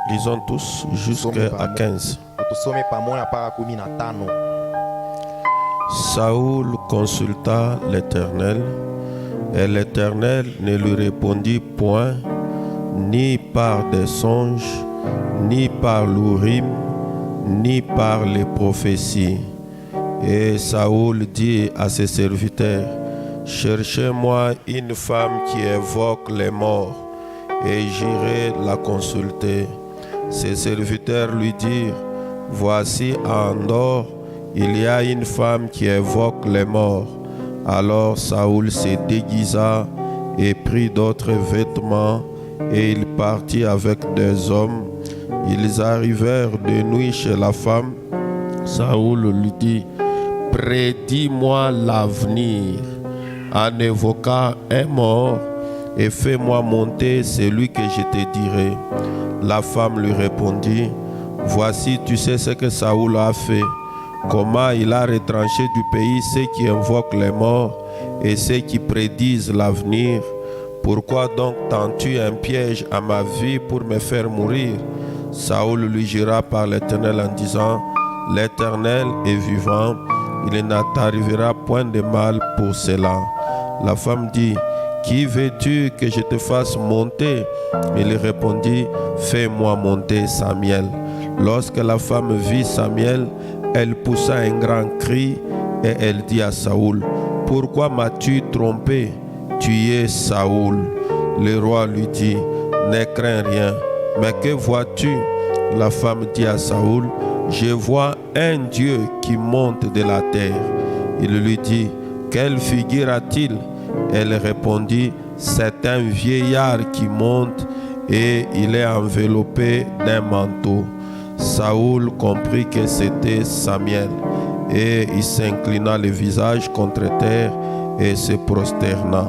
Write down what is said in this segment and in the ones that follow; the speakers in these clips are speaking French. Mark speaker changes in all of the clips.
Speaker 1: Lisons tous jusqu'à 15. Saoul consulta l'Éternel, et l'Éternel ne lui répondit point, ni par des songes, ni par l'Urim, ni par les prophéties. Et Saoul dit à ses serviteurs, cherchez-moi une femme qui évoque les morts, et j'irai la consulter. Ses serviteurs lui dirent, voici à Endor, il y a une femme qui évoque les morts. Alors Saoul se déguisa et prit d'autres vêtements, et il partit avec des hommes. Ils arrivèrent de nuit chez la femme. Saoul lui dit, prédis-moi l'avenir en évoquant un mort, et fais-moi monter celui que je te dirai. La femme lui répondit, voici, tu sais ce que Saoul a fait, comment il a retranché du pays ceux qui invoquent les morts et ceux qui prédisent l'avenir. Pourquoi donc tends-tu un piège à ma vie pour me faire mourir? Saoul lui jura par l'Éternel en disant, l'Éternel est vivant, il ne t'arrivera point de mal pour cela. La femme dit, qui veux-tu que je te fasse monter? Il répondit, fais-moi monter Samuel. Lorsque la femme vit Samuel, elle poussa un grand cri et elle dit à Saoul, pourquoi m'as-tu trompé? Tu es Saoul. Le roi lui dit, ne crains rien. Mais que vois-tu? La femme dit à Saoul, je vois un Dieu qui monte de la terre. Il lui dit, quelle figure a-t-il? Elle répondit, c'est un vieillard qui monte et il est enveloppé d'un manteau. Saoul comprit que c'était Samuel et il s'inclina le visage contre terre et se prosterna.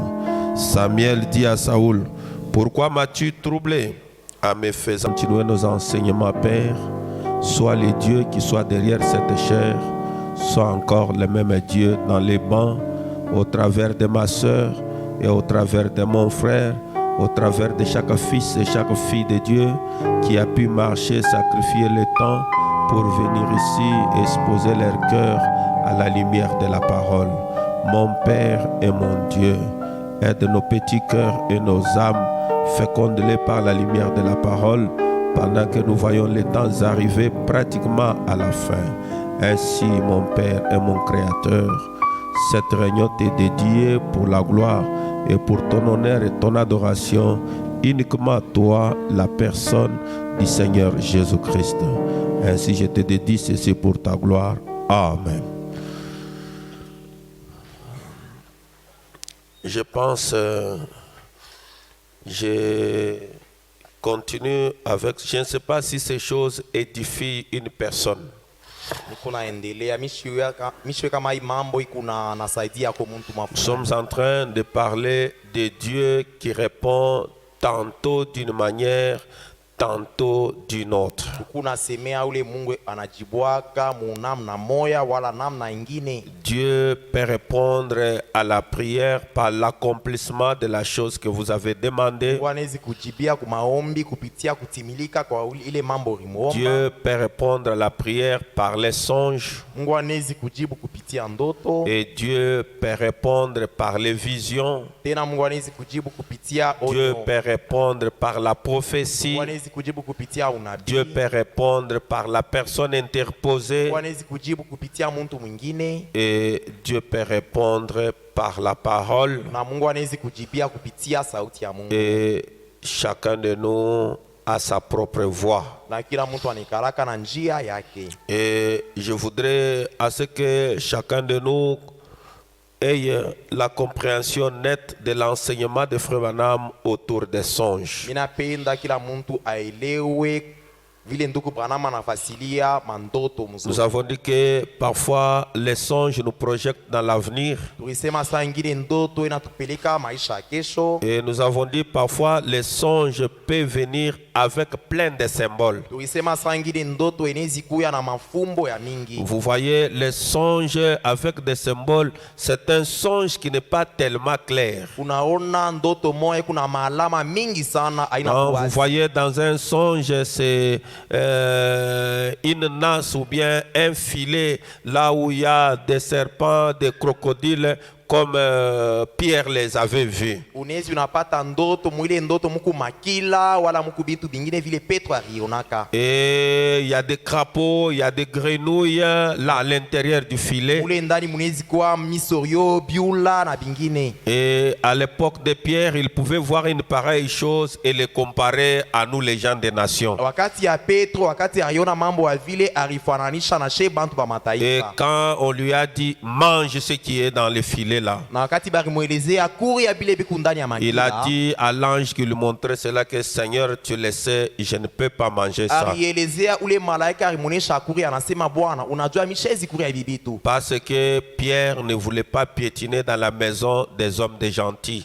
Speaker 1: Samuel dit à Saoul, pourquoi m'as-tu troublé? En me faisant continuer nos enseignements, Père, soit les dieux qui soient derrière cette chair, soit encore le même Dieu dans les bancs, au travers de ma sœur et au travers de mon frère, au travers de chaque fils et chaque fille de Dieu qui a pu marcher, sacrifier le temps pour venir ici exposer leur cœur à la lumière de la parole. Mon Père et mon Dieu, aide nos petits cœurs et nos âmes, féconde-les par la lumière de la parole, pendant que nous voyons les temps arriver pratiquement à la fin. Ainsi, mon Père et mon Créateur, cette réunion t'est dédiée pour la gloire et pour ton honneur et ton adoration, uniquement à toi, la personne du Seigneur Jésus-Christ. Ainsi, je te dédie ceci pour ta gloire. Amen. Je pense, je continue avec, je ne sais pas si ces choses édifient une personne. Nous sommes en train de parler de Dieu qui répond tantôt d'une manière, tantôt d'une autre. Dieu peut répondre à la prière par l'accomplissement de la chose que vous avez demandé. Dieu peut répondre à la prière par les songes. Et Dieu peut répondre par les visions. Dieu peut répondre par la prophétie. Dieu peut répondre par la personne interposée. Et Dieu peut répondre par la parole. Et chacun de nous a sa propre voix. Et je voudrais à ce que chacun de nous ait la compréhension nette de l'enseignement de Frère Branham autour des songes. Nous avons dit que parfois les songes nous projettent dans l'avenir. Et nous avons dit parfois les songes peuvent venir avec plein de symboles. Vous voyez, les songes avec des symboles, c'est un songe qui n'est pas tellement clair. Non, vous voyez, dans un songe, c'est une nasse ou bien un filet là où il y a des serpents, des crocodiles, comme Pierre les avait vus. Et il y a des crapauds, il y a des grenouilles là à l'intérieur du filet. Et à l'époque de Pierre, il pouvait voir une pareille chose et les comparer à nous les gens des nations. Et quand on lui a dit mange ce qui est dans le filet là, il a dit à l'ange qui lui montrait cela que Seigneur, tu le sais, je ne peux pas manger ça. Parce que Pierre ne voulait pas piétiner dans la maison des hommes des gentils.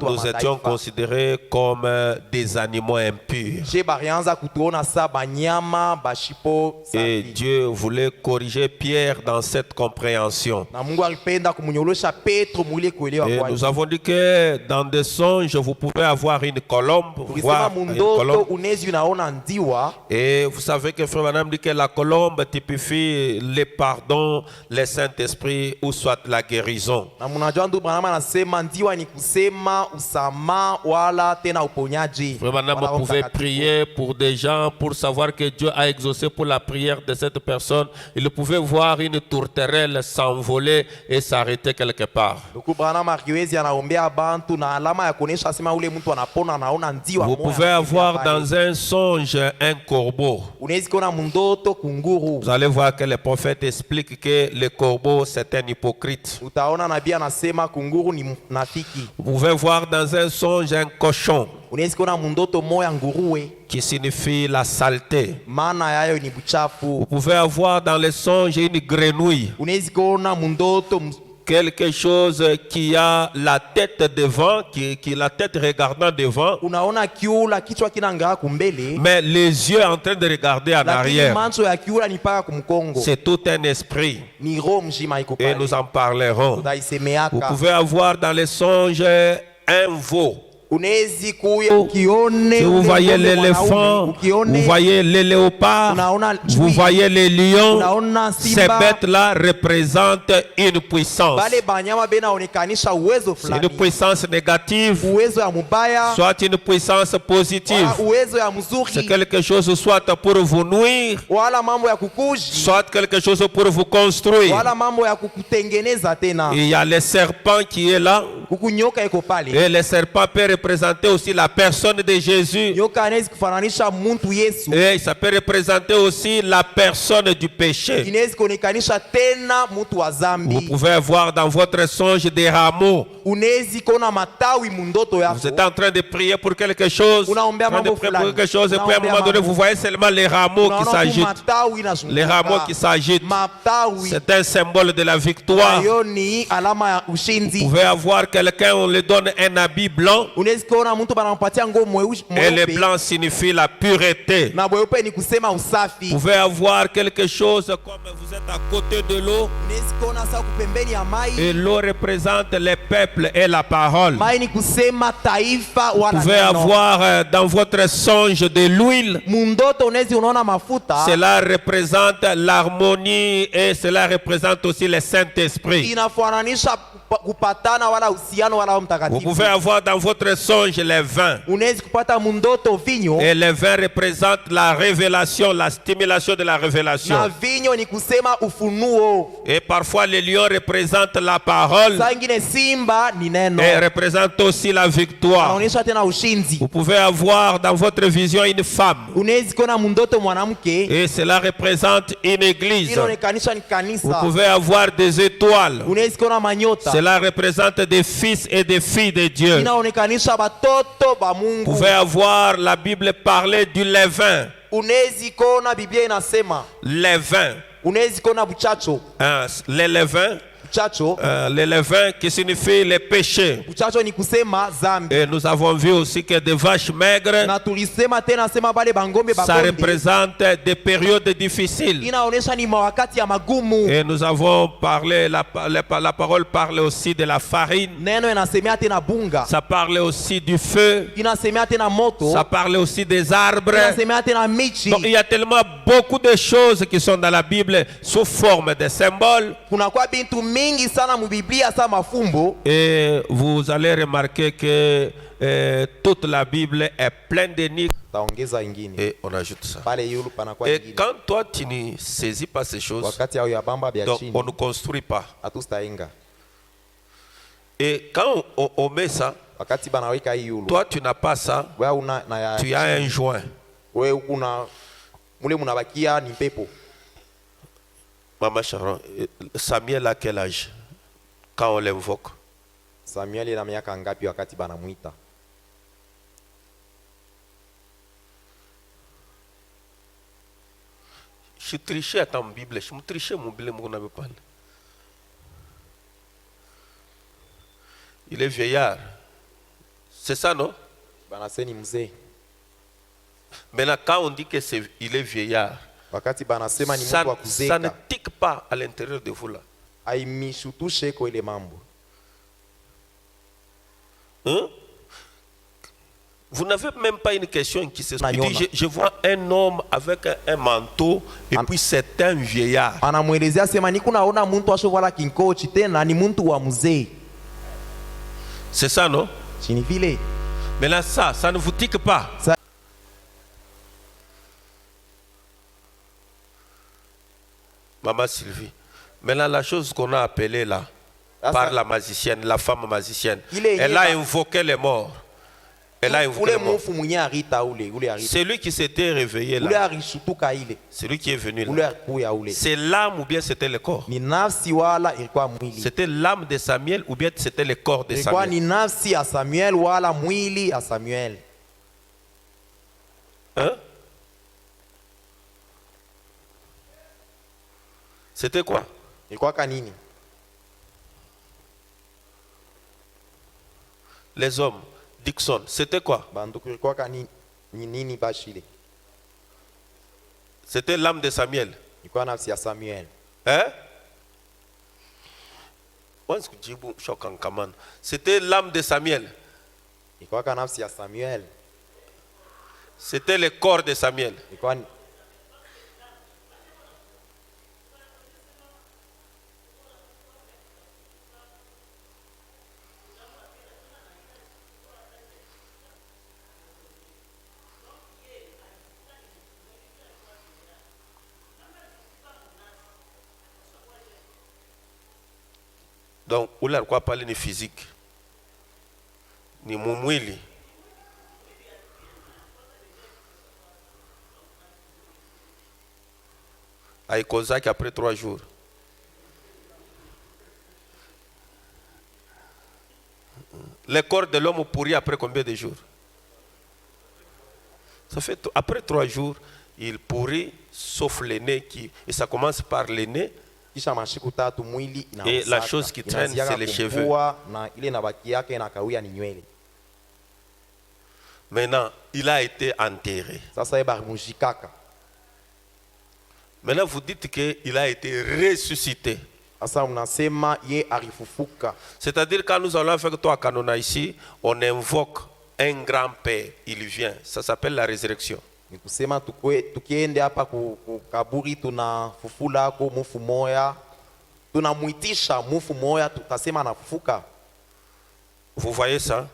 Speaker 1: Nous étions considérés comme des animaux impurs. Et Dieu voulait corriger Pierre dans cette compréhension. Et nous avons dit que dans des songes, vous pouvez avoir une colombe. Et vous savez que Frère Branham dit que la colombe typifie le pardon, le Saint-Esprit ou soit la guérison. Vous pouvez prier pour des gens pour savoir que Dieu a exaucé pour la prière de cette personne. Il pouvait voir une tourterelle s'envoler et s'arrêter quelque part. Vous pouvez avoir dans un songe un corbeau. Vous allez voir que le prophète explique que le corbeau c'est un hypocrite. Vous pouvez voir dans un songe un cochon qui signifie la saleté. Vous pouvez avoir dans le songe une grenouille, quelque chose qui a la tête devant, qui la tête regardant devant, mais les yeux en train de regarder en arrière. C'est tout un esprit. Et nous en parlerons. Vous pouvez avoir dans les songes un veau. Si vous voyez l'éléphant, vous voyez les léopards, vous voyez les lions, ces bêtes-là représentent une puissance. Une puissance négative, soit une puissance positive. C'est quelque chose soit pour vous nuire, soit quelque chose pour vous construire. Il y a le serpent qui est là. Et le serpent peut représenter aussi la personne de Jésus. Et ça peut représenter aussi la personne du péché. Vous pouvez voir dans votre songe des rameaux. Vous êtes en train de prier pour quelque chose, et puis à un moment donné vous voyez seulement les rameaux qui s'agitent. Les rameaux qui s'agitent, c'est un symbole de la victoire. Vous pouvez avoir quelqu'un, on lui donne un habit blanc, et le blanc signifie la pureté. Vous pouvez avoir quelque chose comme vous êtes à côté de l'eau, et l'eau représente les peuples et la parole. Vous pouvez avoir dans votre songe de l'huile. Cela représente l'harmonie et cela représente aussi le Saint-Esprit. Vous pouvez avoir dans votre songe les vins. Et les vins représentent la révélation, la stimulation de la révélation. Et parfois les lions représentent la parole et représentent aussi la victoire. Vous pouvez avoir dans votre vision une femme et cela représente une église. Vous pouvez avoir des étoiles. Cela représente des fils et des filles de Dieu. Vous pouvez avoir la Bible parler du levain. Levain. Les levains.
Speaker 2: uchacho.
Speaker 1: Le levain qui signifie les péchés.
Speaker 2: Uchacho ni kusema zambi.
Speaker 1: Et nous avons vu aussi que des vaches maigres,
Speaker 2: Na tulisema tena sema bale bangombe
Speaker 1: ça
Speaker 2: bakonde.
Speaker 1: représente des périodes difficiles.
Speaker 2: Inaonesha ni mawakati ya magumu.
Speaker 1: Et nous avons parlé, la parole parle aussi de la farine.
Speaker 2: Neno inasemea tena bunga.
Speaker 1: Ça parle aussi du feu.
Speaker 2: Inasemea tena moto.
Speaker 1: Ça parle aussi des arbres.
Speaker 2: Inasemea tena michi.
Speaker 1: Donc il y a tellement beaucoup de choses qui sont dans la Bible sous forme de symboles.
Speaker 2: Kuna kwa bintu mingi sana mu Biblia sa mafumbo.
Speaker 1: Et vous allez remarquer que toute la Bible est pleine d'énigmes.
Speaker 2: Taongeza ingine.
Speaker 1: Et on ajoute ça.
Speaker 2: Pale yulu panakuwa
Speaker 1: Et
Speaker 2: ingine.
Speaker 1: quand toi tu ne saisis pas ces choses,
Speaker 2: Wakati au ya bamba bya
Speaker 1: donc
Speaker 2: chini.
Speaker 1: on ne construit pas.
Speaker 2: Hatustainga.
Speaker 1: Et quand on met ça,
Speaker 2: Wakati banaweka hii yulu.
Speaker 1: toi tu n'as pas ça,
Speaker 2: Wewe una na ya.
Speaker 1: tu as un joint.
Speaker 2: Wewe una mule munabakia ni pepo.
Speaker 1: Maman Sharon, Samuel a quel âge quand on l'invoque?
Speaker 2: Samuel ina miaka ngapi wakati banamuita?
Speaker 1: Je trichais à ta Bible, je me trichais mon Bible, mon avait parlé. Il est vieillard. C'est ça, non?
Speaker 2: Banaseni mzee.
Speaker 1: Maintenant, quand on dit que il est vieillard,
Speaker 2: Wakati banasema ni mtu wa
Speaker 1: ça ne
Speaker 2: kuzeka.
Speaker 1: tique pas à l'intérieur de vous là.
Speaker 2: Aimishutushe kwa ile mambo.
Speaker 1: Hein? Vous n'avez même pas une question qui se dit, je vois un homme avec un manteau et puis c'est un vieillard.
Speaker 2: Anamuelezea sema niko naona mtu ashovala kinkochi tena ni mtu wa mzee.
Speaker 1: C'est ça, non?
Speaker 2: Chini vile.
Speaker 1: Mais là, ça ne vous tique pas.
Speaker 2: Ça...
Speaker 1: Maman Sylvie. Maintenant, la chose qu'on a appelée là, par la magicienne, la femme magicienne, elle a invoqué les morts. Elle a invoqué les morts. C'est lui qui s'était réveillé là. C'est lui qui est venu là. C'est l'âme ou bien c'était le corps? C'était l'âme de Samuel ou bien c'était le corps de Samuel? Hein? C'était quoi? Les hommes, Dixon, c'était quoi? C'était l'âme de Samuel. Hein? C'était l'âme de Samuel. C'était le corps de Samuel. Donc, ule alikuwa pale ni physique, ni mumwili. Aikozaki après 3 jours. Le corps de l'homme pourrit après combien de jours? Ça fait après 3 jours, il pourrit, sauf le nez et ça commence par le nez. Et la chose qui traîne, c'est les cheveux. Maintenant, il a été enterré. Maintenant, vous dites qu'il a été ressuscité. C'est-à-dire, quand nous allons avec toi à Kanona ici, on invoque un grand-père. Il vient. Ça s'appelle la résurrection.
Speaker 2: Nikusema tukiende hapa kukaburi tunafufula ko mufu moya, tunamuitisha mufu moya, tutasema nafufuka.
Speaker 1: Vous voyez ça?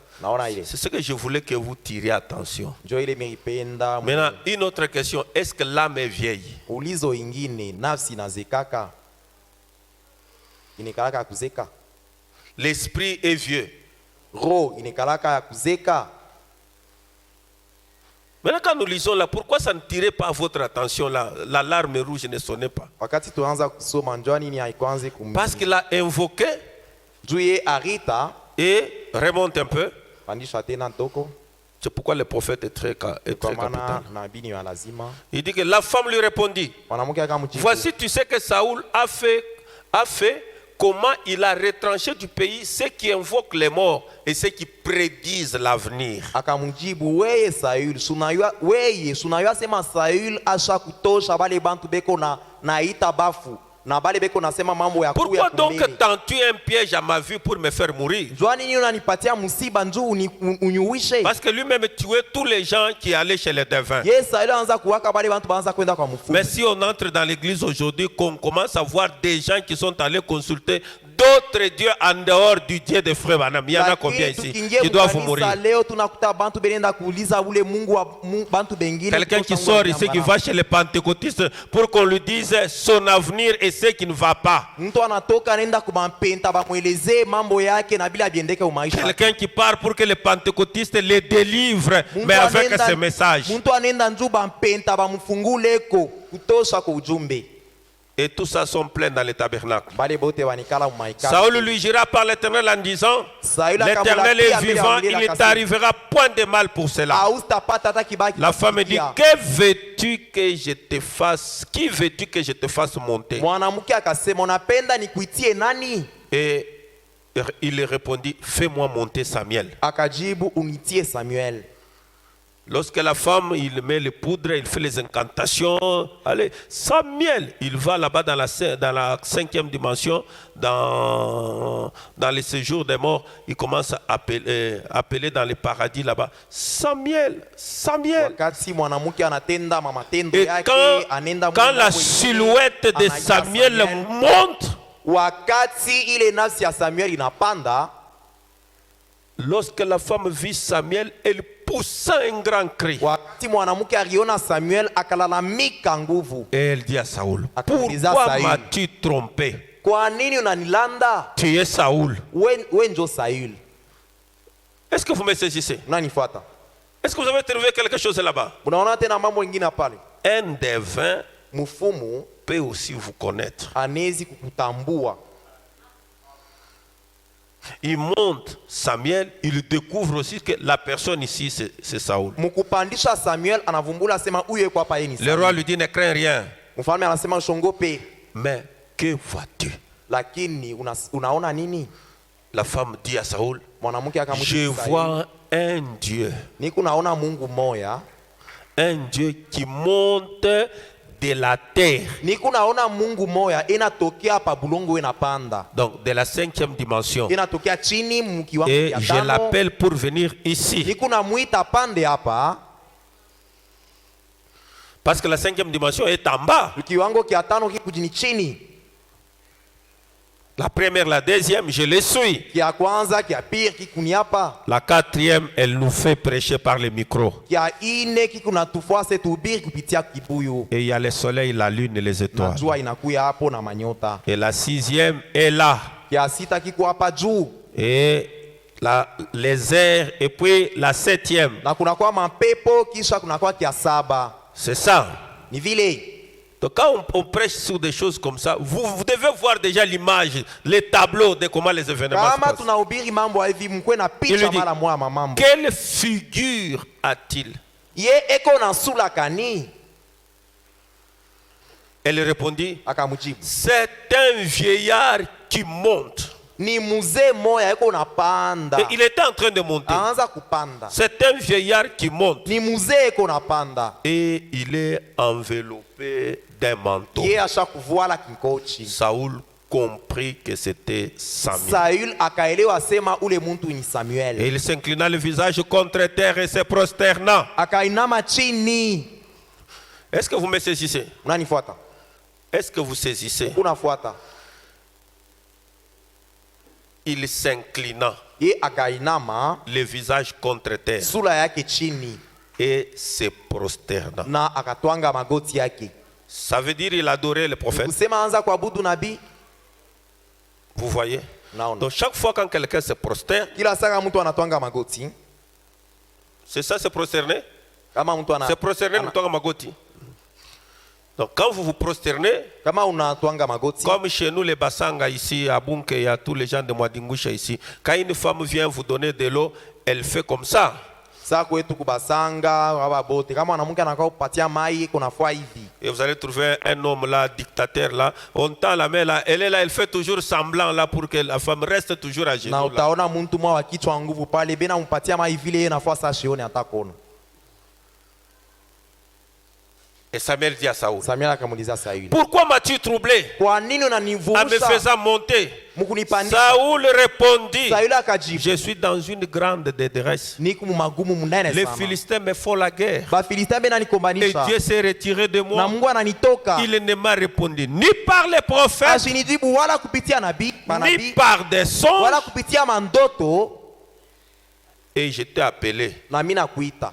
Speaker 2: C'est
Speaker 1: ce que je voulais que vous tiriez attention.
Speaker 2: Maintenant,
Speaker 1: une autre question. Est-ce que l'âme est vieille?
Speaker 2: Ulizo ingine, nafsi nazekaka. Inekalaka kuzeka.
Speaker 1: L'esprit est vieux.
Speaker 2: Ro inekalaka kuzeka.
Speaker 1: Maintenant, quand nous lisons là, pourquoi ça ne tirait pas votre attention là? L'alarme rouge ne sonnait pas. Parce qu'il a invoqué et remonte un peu. C'est pourquoi le prophète est très capital. Il dit que la femme lui répondit: voici, tu sais que Saoul a fait comment il a retranché du pays ceux qui invoquent les morts et ceux qui prédisent l'avenir.
Speaker 2: Akamjibu, weye Saül, sunayua sema Saül asha kutosha bale bantu beko na ita bafu. Na bale beko nasema mambo ya kuya.
Speaker 1: Pourquoi donc tends-tu un piège à ma vie pour me faire mourir?
Speaker 2: Joani nini unanipatia musiba njoo unyuishe?
Speaker 1: Parce que lui-même tuait tous les gens qui allaient chez les devins.
Speaker 2: Yes, Saül anza kuwaka bale bantu baanza kwenda kwa mfumu.
Speaker 1: Mais si on entre dans l'église aujourd'hui, qu'on commence à voir des gens qui sont allés consulter d'autres dieux en dehors du Dieu de frères Branham. Il y en a combien ici qui doivent mourir? Quelqu'un qui sort ici, qui va chez les pentecôtistes pour qu'on lui dise son avenir et ce qui ne va pas. Quelqu'un qui part pour que les pentecôtistes les délivrent, mais avec ce message. Et tout ça sont pleins dans les tabernacles. Saül lui jura par l'Éternel en disant, l'Éternel est vivant, il ne t'arrivera point de mal pour cela. La femme dit, que veux-tu que je te fasse? Qui veux-tu que je te fasse monter? Et il répondit, fais-moi monter Samuel. Lorsque la femme, il met les poudres, il fait les incantations. Allez, Samuel, il va là-bas dans la 5e dimension, dans les séjours des morts. Il commence à appeler dans les paradis là-bas. Samuel, Samuel. Et quand la silhouette de Samuel monte, lorsque la femme vit Samuel, elle poussa un grand cri. Et elle dit à Saül, pourquoi m'as-tu trompé? Tu es Saül. Est-ce que vous me saisissez? Est-ce que vous avez trouvé quelque chose là-bas? Un devin peut aussi vous connaître. Il monte Samuel, il découvre aussi que la personne ici c'est Saül. Le roi lui dit, ne crains rien. Mais que vois-tu? La femme dit à Saül, je vois un Dieu. Un Dieu qui monte de la terre. Donc de la 5e dimension. Et je l'appelle pour venir ici. Parce que la 5e dimension est en bas. La première, la deuxième, je les suis. La 4e, elle nous fait prêcher par le micro. Et il y a le soleil, la lune et les étoiles. Et la 6e est là. Et les airs, et puis la 7e. C'est ça. Donc quand on prêche sur des choses comme ça, vous devez voir déjà l'image, les tableaux de comment les événements se passent. Il lui dit, quelle figure a-t-il? Elle répondit, c'est un vieillard qui monte. Et il était en train de monter. C'est un vieillard qui monte. Et il est enveloppé d'un manteau. Saül comprit que c'était Samuel. Et il s'inclina le visage contre terre et se prosterna. Est-ce que vous me saisissez? Est-ce que vous saisissez? Il s'inclina le visage contre terre et se prosterna. Ça veut dire il adorait le prophète. Vous voyez? Donc chaque fois quand quelqu'un se prosterne, c'est ça, se prosterner? Se prosterner, magoti. Donc quand vous vous prosternez, comme chez nous les Bassanga ici, à Bunke, il y a tous les gens de Mwadingusha ici, quand une femme vient vous donner de l'eau, elle fait comme ça.
Speaker 2: Sasa kwetu kubasanga baba bote kama mwanamke anakuwa kupatia mai kunafua hivi.
Speaker 1: Et vous allez trouver un homme là, dictateur là, on tend la main là, elle est là, elle fait toujours semblant là pour que la femme reste toujours à genoux.
Speaker 2: Na
Speaker 1: Là.
Speaker 2: utaona mtu mwa wa kichwa nguvu pale bena umpatia mai vile yeye nafua sasa shioni atakona.
Speaker 1: Et Samuel dit à Saoul,
Speaker 2: Samuel akamuuliza Sauli,
Speaker 1: pourquoi m'as-tu troublé
Speaker 2: kwa nini
Speaker 1: en me
Speaker 2: unanivurusha
Speaker 1: faisant monter?
Speaker 2: mkunipandisha?
Speaker 1: Saoul répondit,
Speaker 2: Sauli akajibu,
Speaker 1: je suis dans une grande détresse.
Speaker 2: niko mumagumu mnene
Speaker 1: Les
Speaker 2: sana.
Speaker 1: Philistins me font la guerre.
Speaker 2: Bafilistin bena
Speaker 1: Et
Speaker 2: nikombanisha.
Speaker 1: Dieu s'est retiré de
Speaker 2: Na
Speaker 1: moi.
Speaker 2: Mungu ananitoka.
Speaker 1: Il ne m'a répondu ni par les prophètes,
Speaker 2: Asinijibu wala kupitia nabii,
Speaker 1: ni
Speaker 2: manabii,
Speaker 1: par des songes.
Speaker 2: wala kupitia mandoto,
Speaker 1: Et je t'ai appelé
Speaker 2: na mimi nakuita.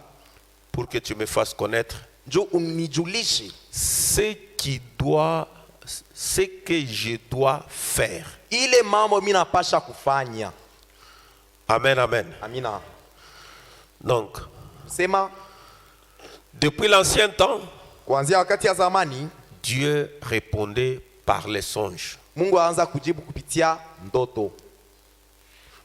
Speaker 1: pour que tu me fasses connaître
Speaker 2: Njoo unijulishe
Speaker 1: ce que je dois faire.
Speaker 2: ile mambo mimi napasha kufanya.
Speaker 1: Amen, amen.
Speaker 2: Amina.
Speaker 1: Donc,
Speaker 2: Sema
Speaker 1: depuis l'ancien temps,
Speaker 2: kuanzia wakati ya zamani
Speaker 1: Dieu répondait par les songes.
Speaker 2: Mungu aanza kujibu kupitia ndoto.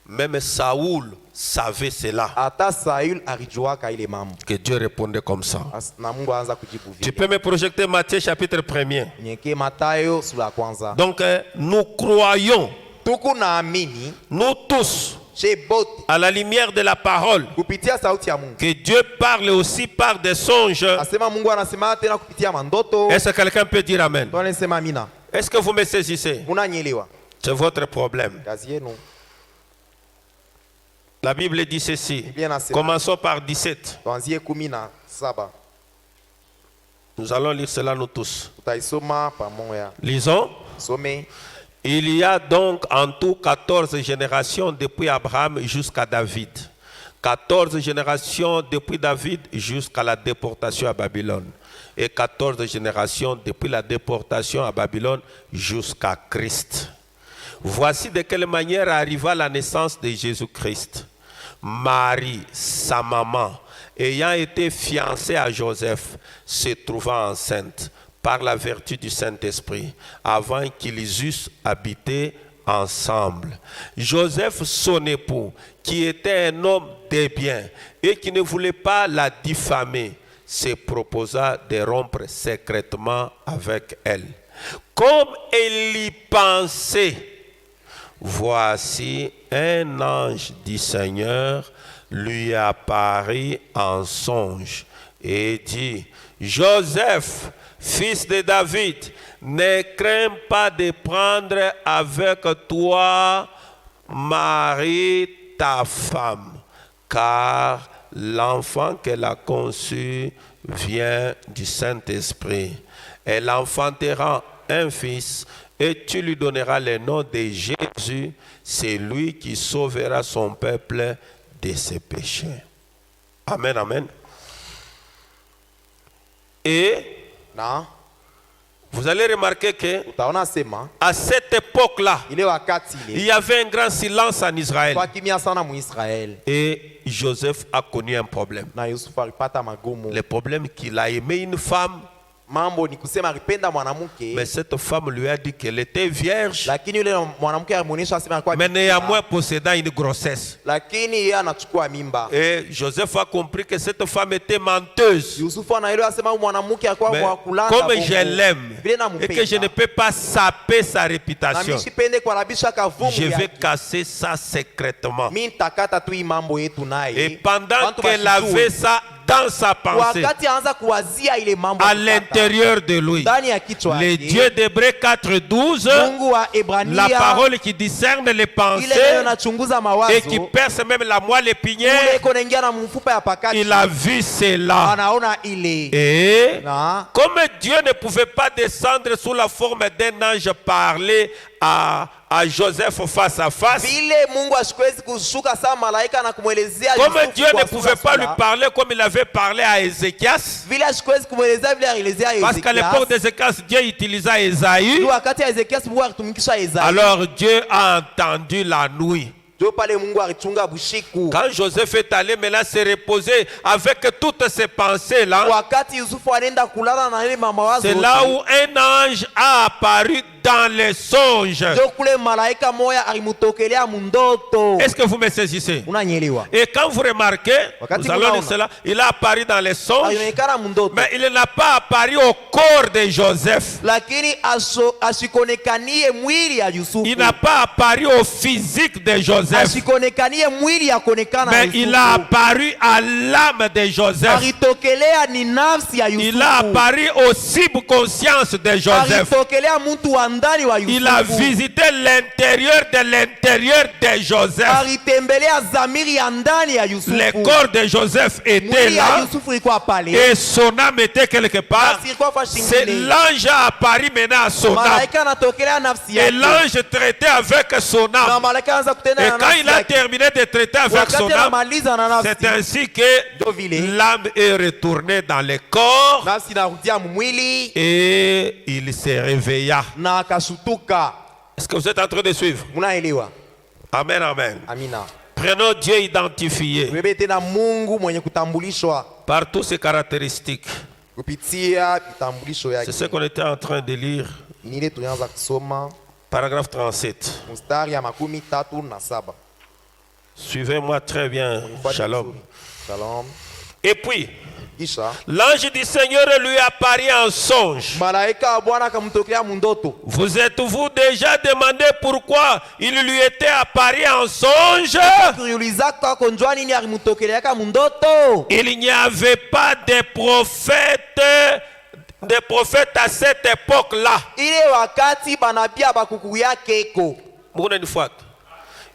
Speaker 1: Même Saoul savait cela,
Speaker 2: Hata Saul alijuaka ile mambo.
Speaker 1: que Dieu répondait comme ça.
Speaker 2: Na Mungu aanza kujibu
Speaker 1: Tu
Speaker 2: vile.
Speaker 1: peux me projeter Matthieu chapitre 1er.
Speaker 2: Nyeke Mathayo sura ya kwanza.
Speaker 1: Donc, nous croyons,
Speaker 2: Tuku naamini
Speaker 1: nous tous,
Speaker 2: chez bote
Speaker 1: à la lumière de la parole,
Speaker 2: kupitia sauti ya Mungu.
Speaker 1: que Dieu parle aussi par des songes.
Speaker 2: Asema Mungu anasema tena kupitia mandoto.
Speaker 1: Est-ce que quelqu'un peut dire Amen?
Speaker 2: Tunasema amina.
Speaker 1: Est-ce que vous me saisissez?
Speaker 2: Unanyelewa.
Speaker 1: C'est votre problème.
Speaker 2: Kazi yenu.
Speaker 1: La Bible dit ceci.
Speaker 2: Biblia inasema.
Speaker 1: Commençons par 17.
Speaker 2: Tuanzie 17.
Speaker 1: Nous allons lire cela nous tous.
Speaker 2: Tutaisoma pamoja.
Speaker 1: Lisons.
Speaker 2: Some.
Speaker 1: Il y a donc en tout 14 générations depuis Abraham jusqu'à David. 14 générations depuis David jusqu'à la déportation à Babylone. Et 14 générations depuis la déportation à Babylone jusqu'à Christ. Voici de quelle manière arriva la naissance de Jésus-Christ. Marie, sa maman, ayant été fiancée à Joseph, se trouva enceinte par la vertu du Saint-Esprit, avant qu'ils eussent habité ensemble. Joseph, son époux, qui était un homme de bien et qui ne voulait pas la diffamer, se proposa de rompre secrètement avec elle. Comme elle y pensait, voici un ange du Seigneur lui apparut en songe et dit, Joseph, fils de David, ne crains pas de prendre avec toi Marie, ta femme, car l'enfant qu'elle a conçu vient du Saint-Esprit. Elle enfantera un fils et tu lui donneras le nom de Jésus, c'est lui qui sauvera son peuple de ses péchés. Amen, amen. Et
Speaker 2: Na
Speaker 1: vous allez remarquer que
Speaker 2: utaona sema
Speaker 1: à cette époque-là,
Speaker 2: ile wakati
Speaker 1: il
Speaker 2: ile
Speaker 1: y avait un grand silence en Israël.
Speaker 2: kwa kimya sana mu Israeli.
Speaker 1: Et Joseph a connu un problème.
Speaker 2: Na Yusufu alipata magumu.
Speaker 1: Le problème qu'il a aimé une femme,
Speaker 2: Mambo ni kusema alipenda mwanamke,
Speaker 1: mais cette femme lui a dit qu'elle était vierge,
Speaker 2: lakini yule mwanamke alimuonyesha asema alikuwa
Speaker 1: mais
Speaker 2: bikira,
Speaker 1: néanmoins possédant une grossesse.
Speaker 2: lakini yeye anachukua mimba.
Speaker 1: Et Joseph a compris que cette femme était menteuse.
Speaker 2: Yusufu anaelewa asema huyu mwanamke alikuwa
Speaker 1: Mais
Speaker 2: mwa kulanda.
Speaker 1: comme
Speaker 2: bongo.
Speaker 1: je l'aime
Speaker 2: Vile
Speaker 1: et
Speaker 2: nampenda.
Speaker 1: que je ne peux pas saper sa
Speaker 2: Na
Speaker 1: réputation,
Speaker 2: mimi sipende kuharibisha kavungu
Speaker 1: je vais
Speaker 2: yake.
Speaker 1: casser ça secrètement.
Speaker 2: Mimi nitakata tu hii mambo yetu naye.
Speaker 1: Et pendant
Speaker 2: Watu
Speaker 1: qu'elle
Speaker 2: wasijue.
Speaker 1: avait ça dans sa pensée,
Speaker 2: Wakati anza kuwazia ile mambo
Speaker 1: à
Speaker 2: kupata,
Speaker 1: l'intérieur de lui,
Speaker 2: ndani ya kichwa
Speaker 1: le
Speaker 2: yake,
Speaker 1: Dieu d'Hébreux 4:12,
Speaker 2: Mungu wa
Speaker 1: la
Speaker 2: Ebrania
Speaker 1: parole qui discerne les
Speaker 2: ile nayo
Speaker 1: pensées
Speaker 2: inachunguza
Speaker 1: et qui
Speaker 2: mawazo
Speaker 1: perce même la moelle
Speaker 2: ule
Speaker 1: épinière,
Speaker 2: iko naingia na mfupa ya pakati,
Speaker 1: il a vu cela.
Speaker 2: anaona ile
Speaker 1: Et
Speaker 2: na
Speaker 1: comme Dieu ne pouvait pas descendre sous la forme d'un ange parler à Joseph face à face,
Speaker 2: vile Mungu asikuwezi kushuka saa malaika na kumwelezea
Speaker 1: comme
Speaker 2: Yusufu
Speaker 1: Dieu
Speaker 2: kwa
Speaker 1: ne pouvait pas lui
Speaker 2: sura,
Speaker 1: parler comme il avait parlé à Ézéchias,
Speaker 2: vile asikuwezi kumwelezea vile alielezea
Speaker 1: parce qu'à l'époque d'Ézéchias, Dieu utilisa Ésaïe,
Speaker 2: Ndio wakati ya Ezekiel Mungu alitumikisha Isaya.
Speaker 1: alors Dieu a entendu la nuit.
Speaker 2: Ndio pale Mungu alichunga bushiku.
Speaker 1: Quand Joseph est allé maintenant se reposer avec toutes ces pensées-là,
Speaker 2: Wakati Yusufu anaenda kulala na ile mawazo,
Speaker 1: c'est là où un ange a apparu dans les songes.
Speaker 2: njo kule malaika moya alimutokelea mundoto.
Speaker 1: Est-ce que vous me saisissez?
Speaker 2: Unanyelewa?
Speaker 1: Et quand vous remarquez,
Speaker 2: Wakati
Speaker 1: nous allons
Speaker 2: munaona.
Speaker 1: dire cela, il a apparu dans les songes,
Speaker 2: Alionekana mundoto.
Speaker 1: mais il n'a pas apparu au corps de Joseph.
Speaker 2: Lakini asikonekanie mwili ya Yusufu.
Speaker 1: Il n'a pas apparu au physique de Joseph,
Speaker 2: Asikonekanie mwili ya konekana
Speaker 1: mais
Speaker 2: Yusufu.
Speaker 1: il a apparu à l'âme de Joseph.
Speaker 2: Alitokelea ni nafsi ya Yusufu.
Speaker 1: Il a apparu au subconscience de Joseph.
Speaker 2: Alitokelea mtu wa ndani wa Yusufu.
Speaker 1: Il a visité l'intérieur de Joseph.
Speaker 2: Alitembelea zamiri ya ndani ya Yusufu.
Speaker 1: Le corps de Joseph était
Speaker 2: Mwili ya
Speaker 1: là
Speaker 2: Yusufu ilikuwa pale.
Speaker 1: et son âme était quelque part.
Speaker 2: Nafsi ilikuwa fashi
Speaker 1: C'est
Speaker 2: ngine.
Speaker 1: l'ange a apparu maintenant à son âme.
Speaker 2: Malaika anatokelea nafsi
Speaker 1: Et
Speaker 2: yake.
Speaker 1: l'ange traitait avec son
Speaker 2: Na
Speaker 1: âme.
Speaker 2: malaika anaanza kutenda
Speaker 1: Et
Speaker 2: na
Speaker 1: quand
Speaker 2: nafsi
Speaker 1: il a
Speaker 2: yake.
Speaker 1: terminé de traiter avec son
Speaker 2: Wakati
Speaker 1: âme,
Speaker 2: anamaliza na
Speaker 1: c'est
Speaker 2: nafsi.
Speaker 1: ainsi que
Speaker 2: Ndio vile.
Speaker 1: l'âme est retournée dans le corps
Speaker 2: Nafsi inarudia mwili
Speaker 1: et il se réveilla.
Speaker 2: na akasutuka.
Speaker 1: Est-ce que vous êtes en train de suivre?
Speaker 2: Munaelewa?
Speaker 1: Amen, amen.
Speaker 2: Amina.
Speaker 1: Prenons Dieu identifié
Speaker 2: Tubebe tena Mungu mwenye kutambulishwa
Speaker 1: par toutes ses caractéristiques.
Speaker 2: kupitia vitambulisho
Speaker 1: C'est
Speaker 2: yake.
Speaker 1: ce qu'on était en train de lire.
Speaker 2: Nile tunaanza kusoma
Speaker 1: Paragraphe 37.
Speaker 2: mstari ya 37.
Speaker 1: Suivez-moi très bien.
Speaker 2: Unifuate
Speaker 1: Shalom.
Speaker 2: vizuri. Shalom.
Speaker 1: Et puis,
Speaker 2: Kisha
Speaker 1: l'ange du Seigneur lui apparut en songe.
Speaker 2: malaika wa Bwana akamtokea mundoto.
Speaker 1: Vous êtes-vous déjà demandé pourquoi il lui était apparu en songe?
Speaker 2: Kuuliza kwako njua nini alimtokeleaka mundoto?
Speaker 1: Il n'y avait pas de prophètes à cette époque-là.
Speaker 2: Ile wakati banabii abakukuya keko.
Speaker 1: Mbona nifuata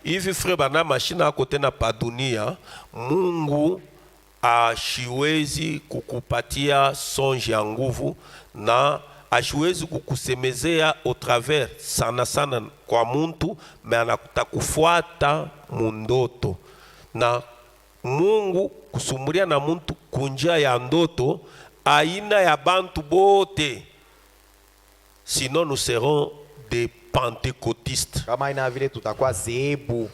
Speaker 1: hivi frère bana mashina yako tena pa dunia, Mungu ashiwezi kukupatia songe ya nguvu na ashiwezi kukusemezea au travers sana sana kwa muntu, me anakutakufuata mundoto. Na Mungu kusumuria na muntu kunjia ya ndoto aina ya bantu bote, sinon nous serons des pentecôtistes.
Speaker 2: Kama ina vile tutakuwa zebu.